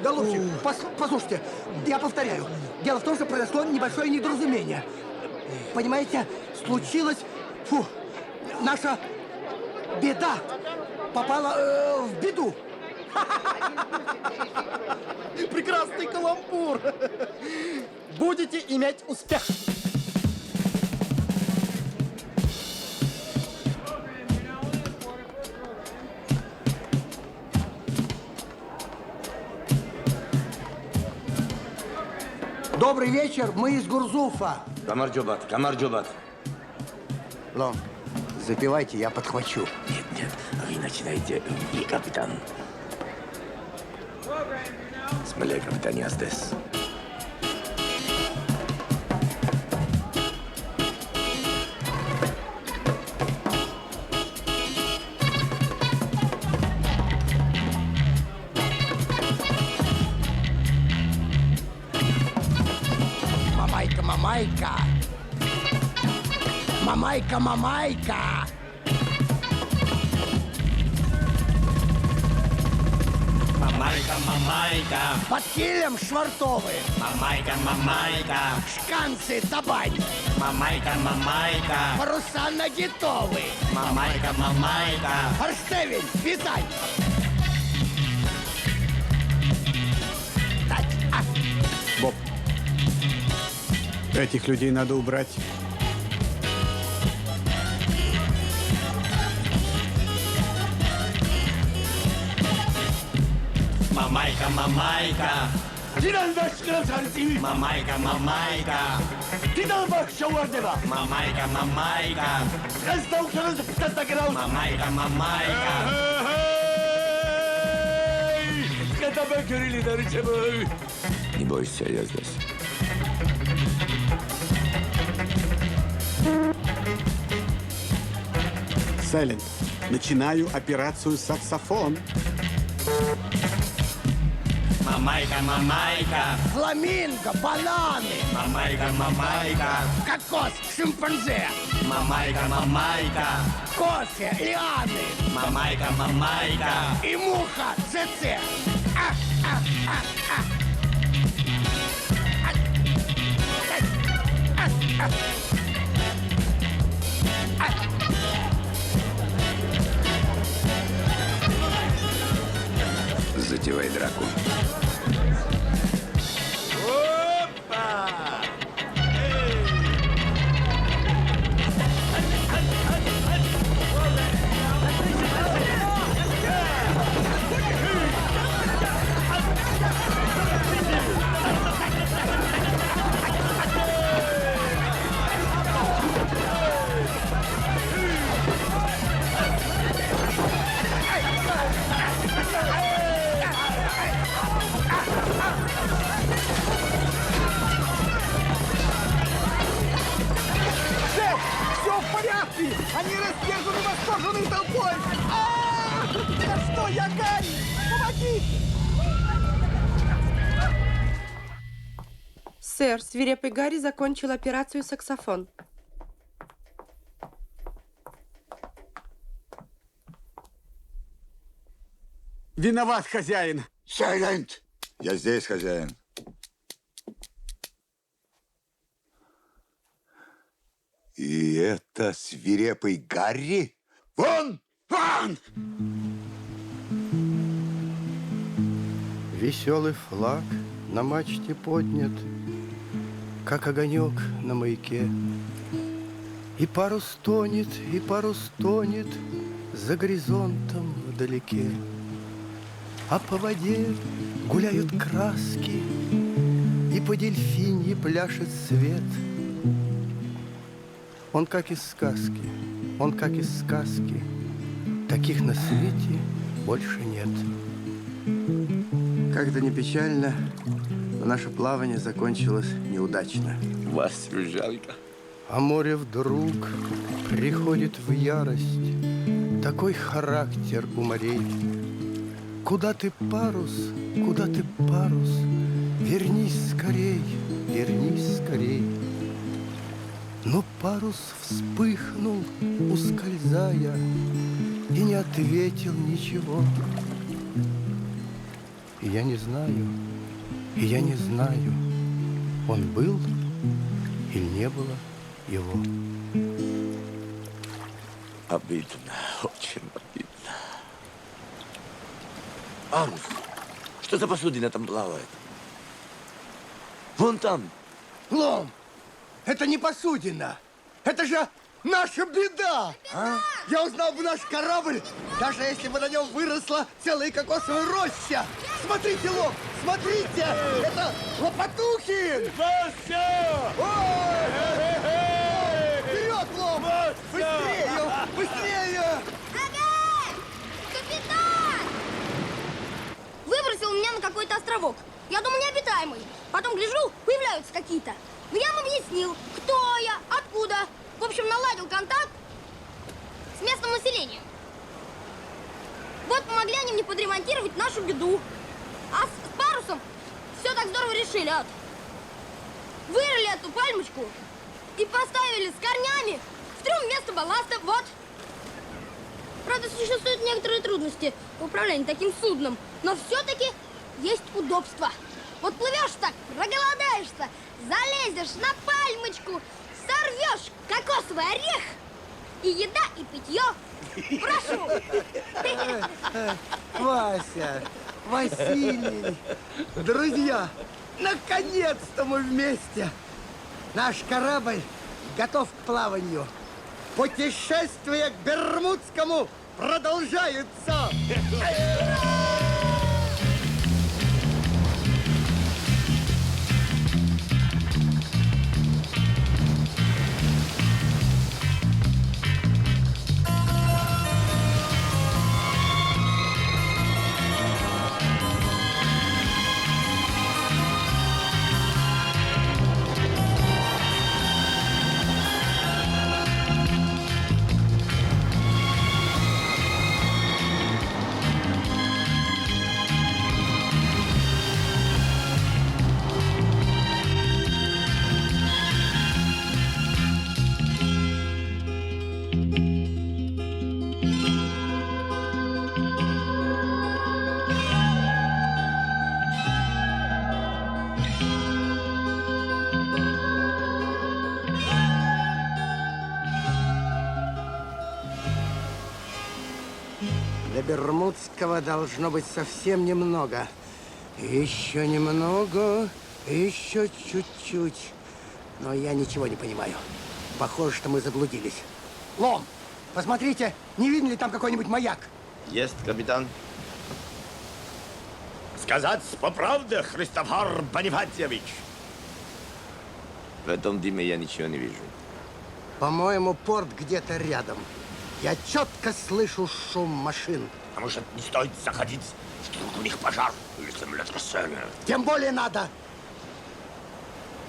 Speaker 1: Голубчик, послушайте, я повторяю. Дело в том, что произошло небольшое недоразумение. Понимаете, случилось... наша беда попала в беду. Прекрасный каламбур. Будете иметь успех. Добрый вечер, мы из Гурзуфа.
Speaker 18: Камарджобат, Камарджобат.
Speaker 1: Лом, запивайте, я подхвачу.
Speaker 18: Нет, нет, вы начинаете, и капитан. Смелее, капитан Яздес.
Speaker 1: Мамайка, Мамайка! Мамайка, Мамайка!
Speaker 19: Мамайка, Мамайка!
Speaker 1: Под килем швартовы!
Speaker 19: Мамайка, Мамайка!
Speaker 1: Шканцы, табань!
Speaker 19: Мамайка, Мамайка!
Speaker 1: Паруса наготовы!
Speaker 19: Мамайка, Мамайка!
Speaker 1: Форштевень, вязать! Так,
Speaker 14: Этих людей надо убрать.
Speaker 19: Мамайка, мамайка. Мамайка, мамайка. Мамайка, мамайка. Мамайка, мамайка.
Speaker 18: Не бойся, я здесь.
Speaker 14: Сайлент, начинаю операцию «Саксофон».
Speaker 19: Мамайка, мамайка.
Speaker 1: Фламинго, бананы.
Speaker 19: Мамайка, мамайка.
Speaker 1: Кокос, шимпанзе.
Speaker 19: Мамайка, мамайка.
Speaker 1: Кофе, лианы.
Speaker 19: Мамайка, мамайка.
Speaker 1: И муха, ЦЦ.
Speaker 18: Затевай драку.
Speaker 1: Все в порядке! Они раздержаны восторженной толпой! Да что, я Гарри! Помоги!
Speaker 16: Сэр, свирепый Гарри закончил операцию «Саксофон».
Speaker 14: Виноват, хозяин.
Speaker 11: Сайлент! Я здесь, хозяин. И это свирепый Гарри? Вон! Вон!
Speaker 20: Веселый флаг на мачте поднят, как огонек на маяке. И парус тонет, за горизонтом вдалеке. А по воде гуляют краски, и по дельфинье пляшет свет. Он как из сказки, таких на свете больше нет. Как-то не печально, но наше плавание закончилось неудачно.
Speaker 18: Вас жалко.
Speaker 20: А море вдруг приходит в ярость. Такой характер у морей. Куда ты парус, вернись скорей, Но парус вспыхнул, ускользая, и не ответил ничего. И я не знаю, он был или не было его.
Speaker 18: Обидно, очень обидно. Ангус, что за посудина там плавает? Вон там.
Speaker 1: Лом, это не посудина. Это же наша беда. Я узнал бы наш корабль, даже если бы на нем выросла целая кокосовая роща. Смотрите, Лом, смотрите, это Лопатухин.
Speaker 19: Вася!
Speaker 1: Вперед, Лом! Быстрее!
Speaker 3: Капитан! Выбросил меня на какой-то островок. Я думал, необитаемый. Потом гляжу, появляются какие-то. Но я им объяснил, кто я, откуда. В общем, наладил контакт с местным населением. Вот помогли они мне подремонтировать нашу беду. А с парусом все так здорово решили. Вот. Вырыли эту пальмочку и поставили с корнями в трюм вместо балласта. Вот. Правда, существуют некоторые трудности в управлении таким судном, но все-таки есть удобство. Вот плывешь так, проголодаешься, залезешь на пальмочку, сорвешь кокосовый орех, и еда, и питье. Прошу.
Speaker 1: Вася, Василий, друзья, наконец-то мы вместе. Наш корабль готов к плаванию. Путешествие к Бермудскому продолжается. До Бермудского должно быть совсем немного. Еще немного, еще чуть-чуть. Но я ничего не понимаю. Похоже, что мы заблудились. Лом, посмотрите, не видно ли там какой-нибудь маяк?
Speaker 7: Есть, капитан. Сказать по правде, Христофор Бонифатьевич. В этом диме я ничего не вижу.
Speaker 1: По-моему, порт где-то рядом. Я четко слышу шум машин.
Speaker 7: А может, не стоит заходить? Вдруг у них пожар или землетрясение?
Speaker 1: Тем более надо.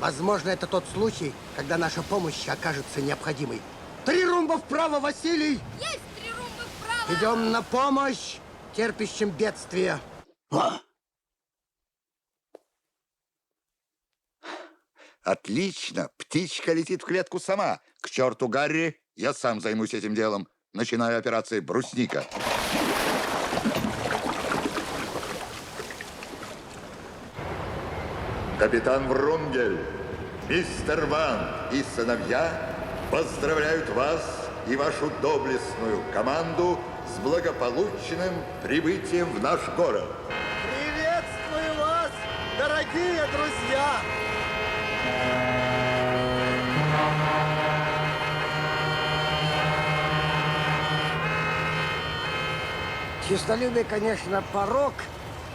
Speaker 1: Возможно, это тот случай, когда наша помощь окажется необходимой. 3 румба вправо, Василий!
Speaker 3: Есть 3 румба вправо!
Speaker 1: Идем на помощь терпящим бедствия.
Speaker 11: Отлично. Птичка летит в клетку сама. К черту Гарри, я сам займусь этим делом. Начинаю операцию «Брусника». Капитан Врунгель, мистер Ван и сыновья поздравляют вас и вашу доблестную команду с благополучным прибытием в наш город.
Speaker 1: Приветствую вас, дорогие друзья! Честолюбие, конечно, порок,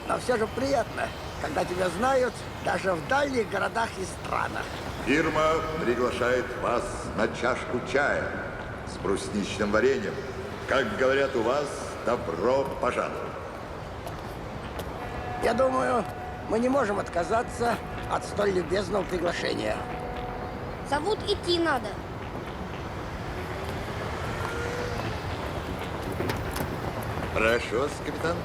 Speaker 1: но все же приятно, когда тебя знают даже в дальних городах и странах.
Speaker 11: Фирма приглашает вас на чашку чая с брусничным вареньем. Как говорят у вас, добро пожаловать.
Speaker 1: Я думаю, мы не можем отказаться от столь любезного приглашения.
Speaker 3: Зовут, идти надо.
Speaker 11: Прошу вас, капитан.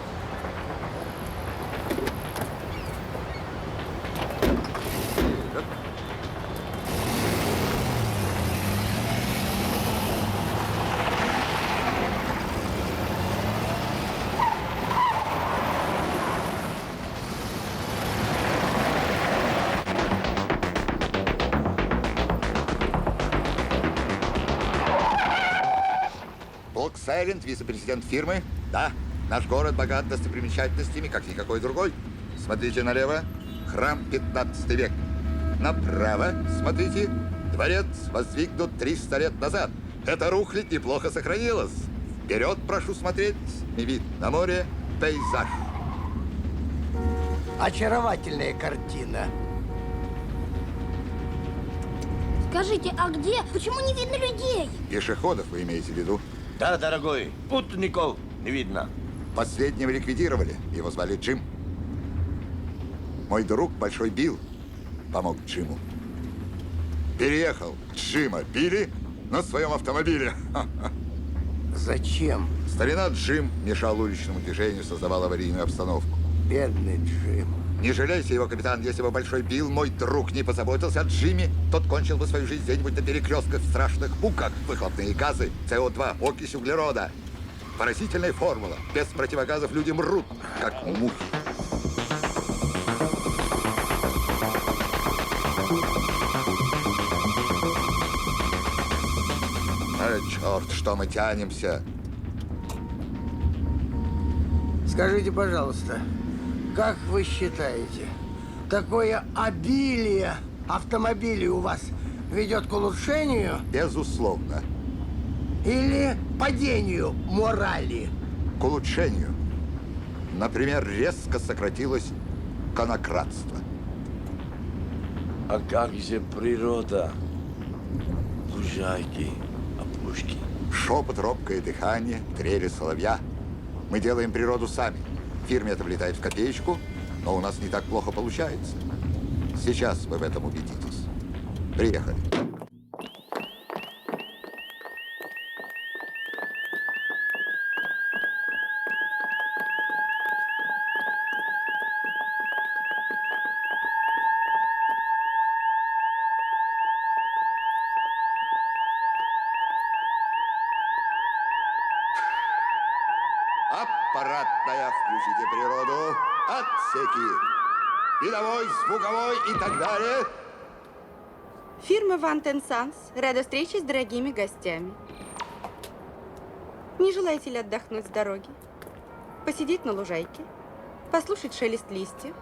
Speaker 11: Блок-Сайленд, вице-президент фирмы. Да, наш город богат достопримечательностями, как никакой другой. Смотрите налево, храм 15 век. Направо, смотрите, дворец воздвигнут 300 лет назад. Эта рухлядь неплохо сохранилась. Вперед прошу смотреть, и вид на море, пейзаж.
Speaker 1: Очаровательная картина.
Speaker 3: Скажите, а где? Почему не видно людей?
Speaker 11: Пешеходов вы имеете в виду?
Speaker 7: Да, дорогой, путников не видно.
Speaker 11: Последнего ликвидировали. Его звали Джим. Мой друг, Большой Билл, помог Джиму. Переехал Джима Билли на своем автомобиле.
Speaker 1: Зачем?
Speaker 11: Старина Джим мешал уличному движению, создавал аварийную обстановку.
Speaker 1: Бедный Джим.
Speaker 11: Не жалейте его, капитан. Если бы Большой Билл, мой друг, не позаботился о Джиме, тот кончил бы свою жизнь где-нибудь на перекрестках в страшных муках. Выхлопные газы, СО2, окись углерода. Поразительная формула. Без противогазов люди мрут, как мухи. Черт, что мы тянемся.
Speaker 1: Скажите, пожалуйста, как вы считаете, такое обилие автомобилей у вас ведет к улучшению
Speaker 11: Безусловно.
Speaker 1: или падению морали?
Speaker 11: К улучшению. Например, резко сократилось конократство.
Speaker 18: А как же природа? Лужайки, опушки.
Speaker 11: Шепот, робкое дыхание, трели соловья. Мы делаем природу сами. Фирме это влетает в копеечку, но у нас не так плохо получается. Сейчас вы в этом убедитесь. Приехали. Аппаратная, включите природу. Отсеки. Видовой, звуковой и так далее.
Speaker 16: Фирма Ван Санс рада встрече с дорогими гостями. Не желаете ли отдохнуть с дороги? Посидеть на лужайке? Послушать шелест листьев?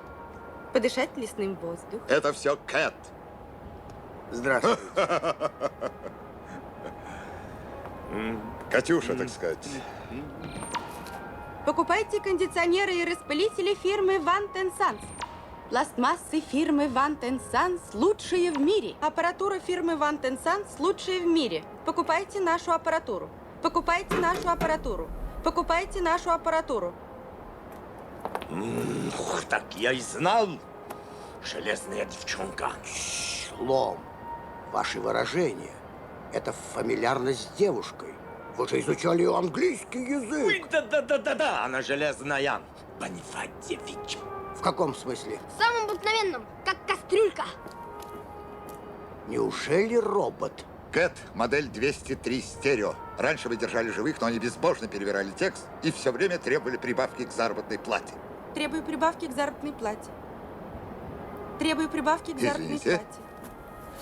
Speaker 16: Подышать лесным воздухом?
Speaker 11: Это все Кэт.
Speaker 1: Здравствуйте.
Speaker 11: Катюша, так сказать.
Speaker 16: Покупайте кондиционеры и распылители фирмы Ван Санс. Пластмассы фирмы Ван Санс лучшие в мире. Аппаратура фирмы Ван Санс лучшая в мире. Покупайте нашу аппаратуру. Покупайте нашу аппаратуру. Покупайте нашу аппаратуру.
Speaker 7: Так я и знал. Железная девчонка.
Speaker 1: Лом, ваши выражения – это фамильярность с девушкой. Вы же изучали английский язык.
Speaker 7: Ой, да, она железная. Бонифатьевич.
Speaker 1: В каком смысле?
Speaker 3: Самым обыкновенным, как кастрюлька.
Speaker 1: Неужели робот?
Speaker 11: Кэт, модель 203 стерео. Раньше вы держали живых, но они безбожно перевирали текст и все время требовали прибавки к заработной плате.
Speaker 16: Требую прибавки к заработной плате. Требую прибавки к заработной
Speaker 11: Извините.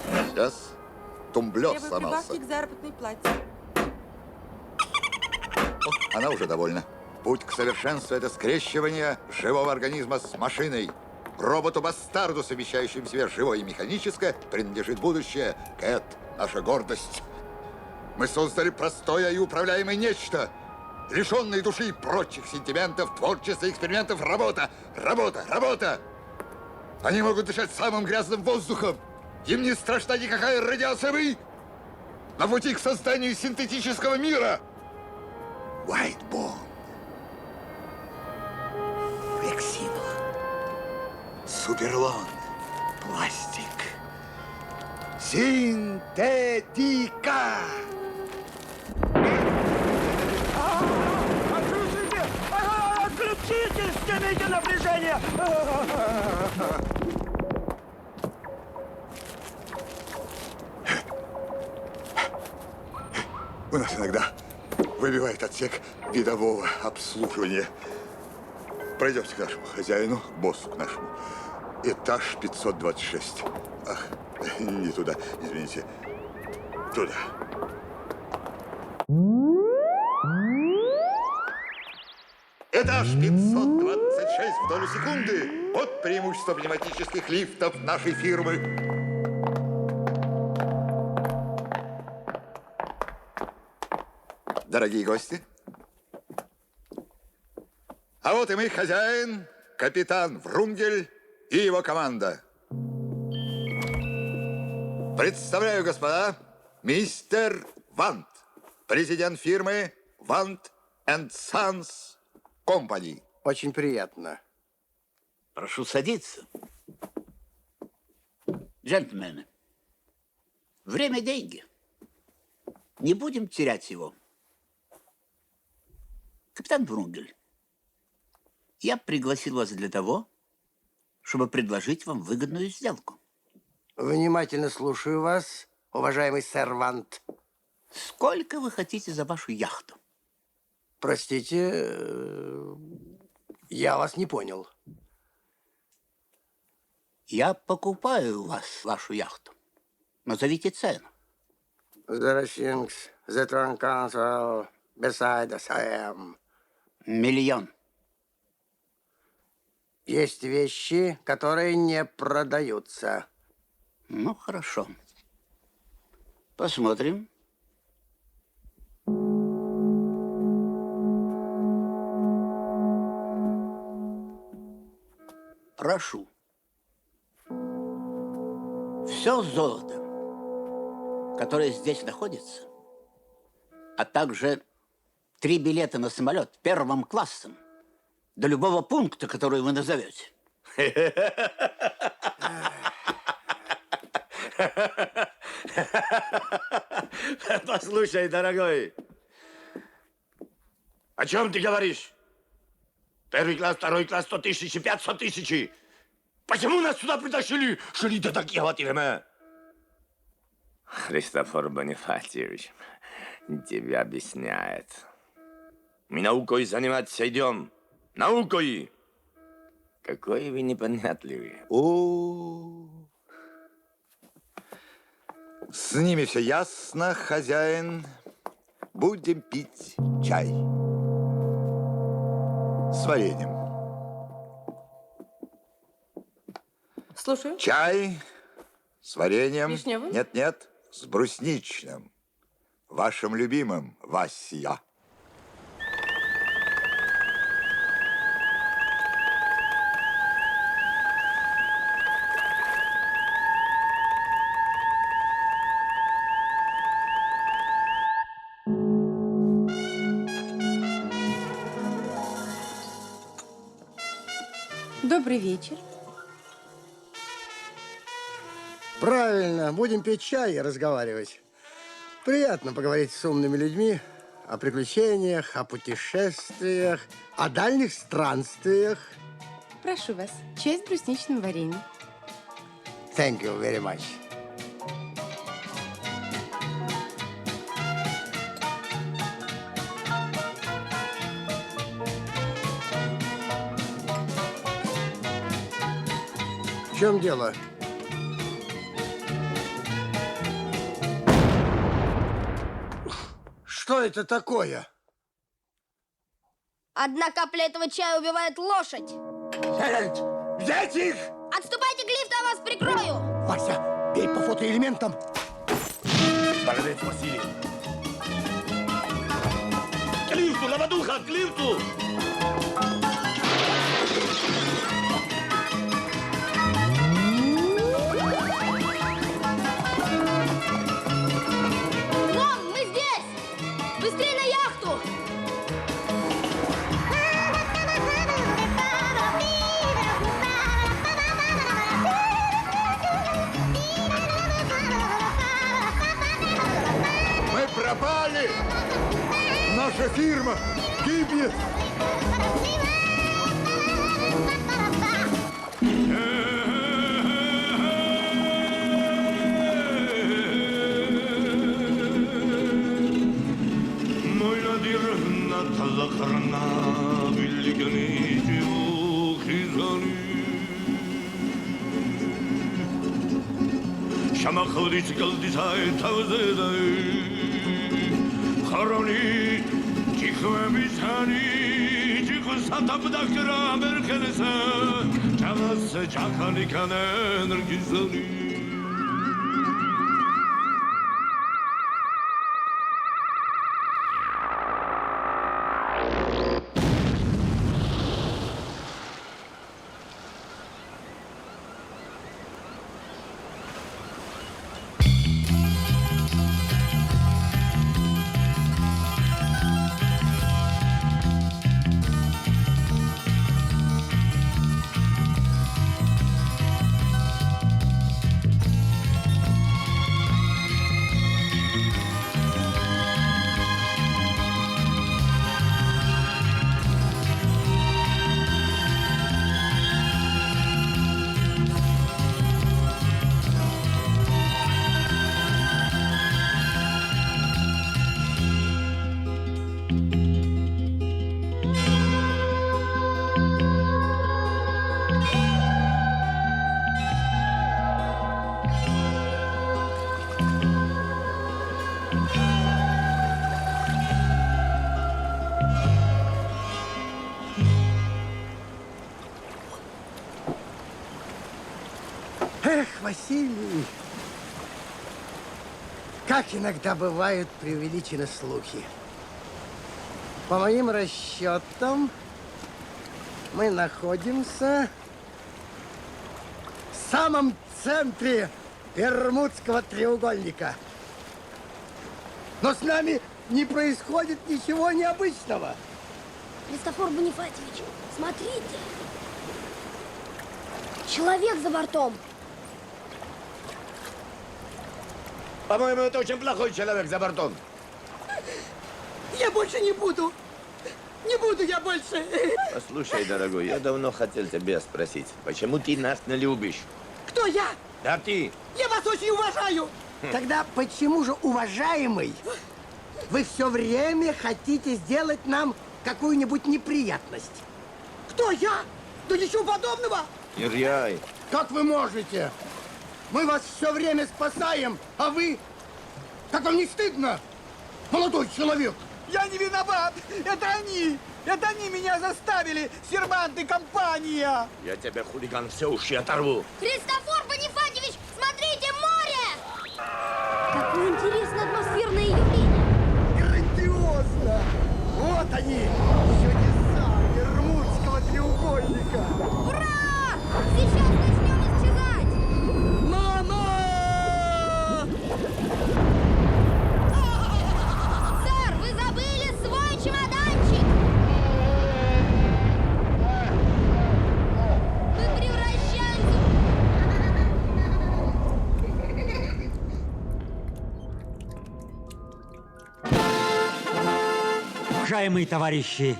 Speaker 16: плате.
Speaker 11: Сейчас тумблер
Speaker 16: Требую
Speaker 11: сломался.
Speaker 16: прибавки к заработной плате.
Speaker 11: Она уже довольна. Путь к совершенству – это скрещивание живого организма с машиной. Роботу-бастарду, совмещающему в себе живое и механическое, принадлежит будущее. Кэт – наша гордость. Мы создали простое и управляемое нечто, лишенное души и прочих сентиментов, творчества, экспериментов. Работа, работа, работа! Они могут дышать самым грязным воздухом. Им не страшна никакая радиация. Вы на пути к созданию синтетического мира. Whitebone. Флексибл. Суперлон. Пластик. Синтетика.
Speaker 19: Отключите! Отключите! Снимите напряжение!
Speaker 11: У нас иногда выбивает отсек видового обслуживания. Пройдемте к нашему хозяину, к боссу к нашему. Этаж 526. Ах, не туда, извините. Туда. Этаж 526 в долю секунды. Вот преимущество пневматических лифтов нашей фирмы. Дорогие гости, а вот и мы, хозяин, капитан Врунгель и его команда. Представляю, господа, мистер Вант, президент фирмы Вант Санс Компани.
Speaker 1: Очень приятно.
Speaker 2: Прошу садиться. Джентльмены, время – деньги. Не будем терять его. Капитан Врунгель, я пригласил вас для того, чтобы предложить вам выгодную сделку.
Speaker 1: Внимательно слушаю вас, уважаемый сэр Вант.
Speaker 2: Сколько вы хотите за вашу яхту?
Speaker 1: Простите, я вас не понял.
Speaker 2: Я покупаю у вас вашу яхту. Назовите цену.
Speaker 1: The things that run council beside the same.
Speaker 2: 1 миллион.
Speaker 1: Есть вещи, которые не продаются.
Speaker 2: Ну, хорошо. Посмотрим. Прошу. Все золото, которое здесь находится, а также 3 билета на самолет первым классом до любого пункта, который вы назовете.
Speaker 7: Послушай, дорогой, о чем ты говоришь? 1 класс, 2 класс, 100 тысяч, 500 тысяч. Почему нас сюда притащили? Шли до такого время?
Speaker 18: Христофор Бонифатьевич тебе объясняет. Мы наукой заниматься идем. Наукой. Какой вы непонятливый.
Speaker 11: С ними все ясно, хозяин. Будем пить чай. С вареньем.
Speaker 16: Слушаю.
Speaker 11: Чай с вареньем.
Speaker 16: Вишневым?
Speaker 11: Нет, с брусничным. Вашим любимым, Вася.
Speaker 16: Добрый вечер.
Speaker 1: Правильно, будем пить чай и разговаривать. Приятно поговорить с умными людьми о приключениях, о путешествиях, о дальних странствиях.
Speaker 16: Прошу вас, чай с брусничным вареньем.
Speaker 1: Thank you very much. В чем дело? Что это такое?
Speaker 3: Одна капля этого чая убивает лошадь.
Speaker 1: Взять их!
Speaker 3: Отступайте к лифту, я вас прикрою!
Speaker 1: Вася, бей по фотоэлементам.
Speaker 7: Молодец, Василий. К лифту, лавадуха, к лифту!
Speaker 3: Вон, мы здесь! Быстрее на яхту!
Speaker 11: Мы пропали! Наша фирма гибнет!
Speaker 7: შამახოდის გალდისაი თავზედაი ხარონი ჭიხვებისანი ჭიხვსათაბდაქრა მერქენესა ჭამას ჭახანი კანენერგიზანი
Speaker 1: Эх, Василий, Как иногда бывают преувеличены слухи. По моим расчетам, мы находимся в самом центре Бермудского треугольника. Но с нами не происходит ничего необычного.
Speaker 3: Христофор Бонифатьевич, смотрите. Человек за бортом.
Speaker 7: По-моему, это очень плохой человек за бортом.
Speaker 1: Я больше не буду. Не буду я больше.
Speaker 18: Послушай, дорогой, я давно хотел тебя спросить, почему ты нас не любишь?
Speaker 1: Кто я?
Speaker 18: Да ты.
Speaker 1: Я вас очень уважаю. Тогда почему же, уважаемый, вы все время хотите сделать нам какую-нибудь неприятность? Кто я? Да ничего подобного.
Speaker 18: Иряй.
Speaker 1: Как вы можете? Мы вас все время спасаем, а вы... Как вам не стыдно, молодой человек?
Speaker 19: Я не виноват! Это они! Это они меня заставили! Сервант и компания!
Speaker 18: Я тебя, хулиган, все уши оторву.
Speaker 3: Христофор Бонифатьевич, смотрите, море! Какое интересное атмосферное явление!
Speaker 1: Грандиозно! Вот они, чудеса Бермудского треугольника!
Speaker 3: Ура! Сейчас начнем исчезать!
Speaker 1: Мама!
Speaker 3: Сэр, вы забыли свой чемоданчик! Мы превращаемся...
Speaker 9: Уважаемые товарищи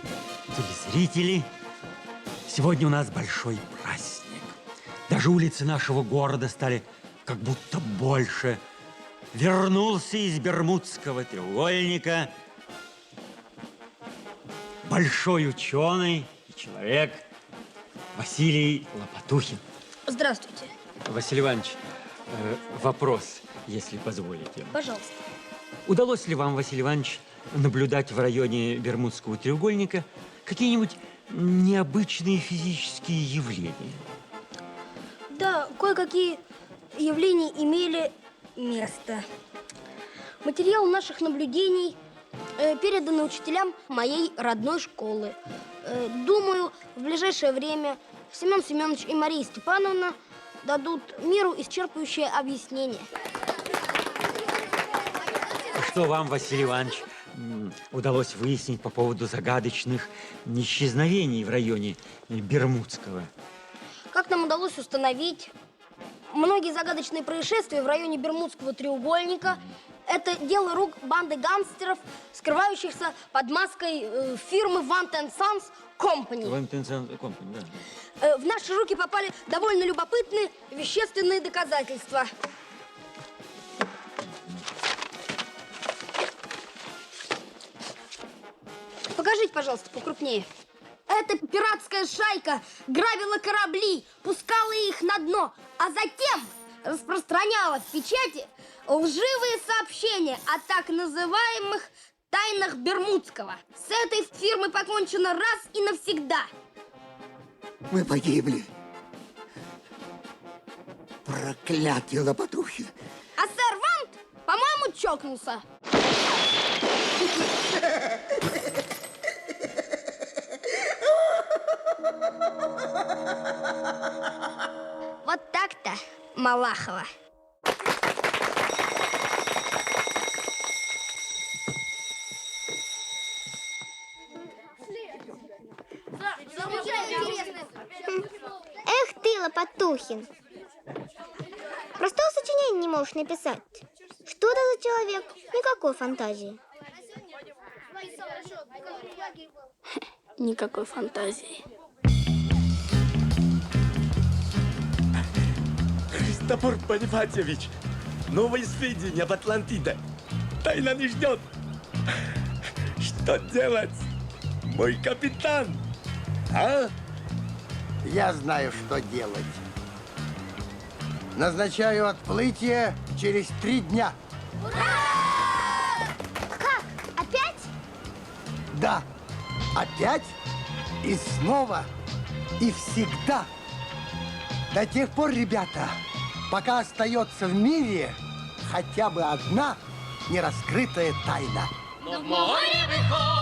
Speaker 9: телезрители, сегодня у нас большой праздник. Даже улицы нашего города стали как будто больше. Вернулся из Бермудского треугольника большой ученый и человек Василий Лопатухин.
Speaker 3: Здравствуйте.
Speaker 9: Василий Иванович, вопрос, если позволите.
Speaker 3: Пожалуйста.
Speaker 9: Удалось ли вам, Василий Иванович, наблюдать в районе Бермудского треугольника какие-нибудь необычные физические явления?
Speaker 3: Да, кое-какие явления имели место. Материал наших наблюдений передан учителям моей родной школы. Думаю, в ближайшее время Семен Семенович и Мария Степановна дадут миру исчерпывающее объяснение.
Speaker 9: Что вам, Василий Иванович, удалось выяснить по поводу загадочных исчезновений в районе Бермудского?
Speaker 3: Как нам удалось установить, многие загадочные происшествия в районе Бермудского треугольника – это дело рук банды гангстеров, скрывающихся под маской фирмы Van Sons Company.
Speaker 9: Van Sons Company, да.
Speaker 3: В наши руки попали довольно любопытные вещественные доказательства. Покажите, пожалуйста, покрупнее. Эта пиратская шайка грабила корабли, пускала их на дно, а затем распространяла в печати лживые сообщения о так называемых тайнах Бермудского. С этой фирмой покончено раз и навсегда.
Speaker 10: Мы погибли. Проклятый Лопатухин.
Speaker 3: А сэр Вант, по-моему, чокнулся. Вот так-то, Малахова.
Speaker 4: Эх ты, Лопатухин. Простого сочинения не можешь написать. Что это за человек? Никакой фантазии.
Speaker 3: Никакой фантазии.
Speaker 7: Христофор Бонифатьевич, новые сведения об Атлантиде. Тайна не ждет. Что делать, мой капитан? А?
Speaker 1: Я знаю, что делать. Назначаю отплытие через 3 дня.
Speaker 4: Как? Опять?
Speaker 1: Да, опять и снова и всегда. До тех пор, ребята, пока остается в мире хотя бы одна нераскрытая тайна.
Speaker 6: Но в море выходит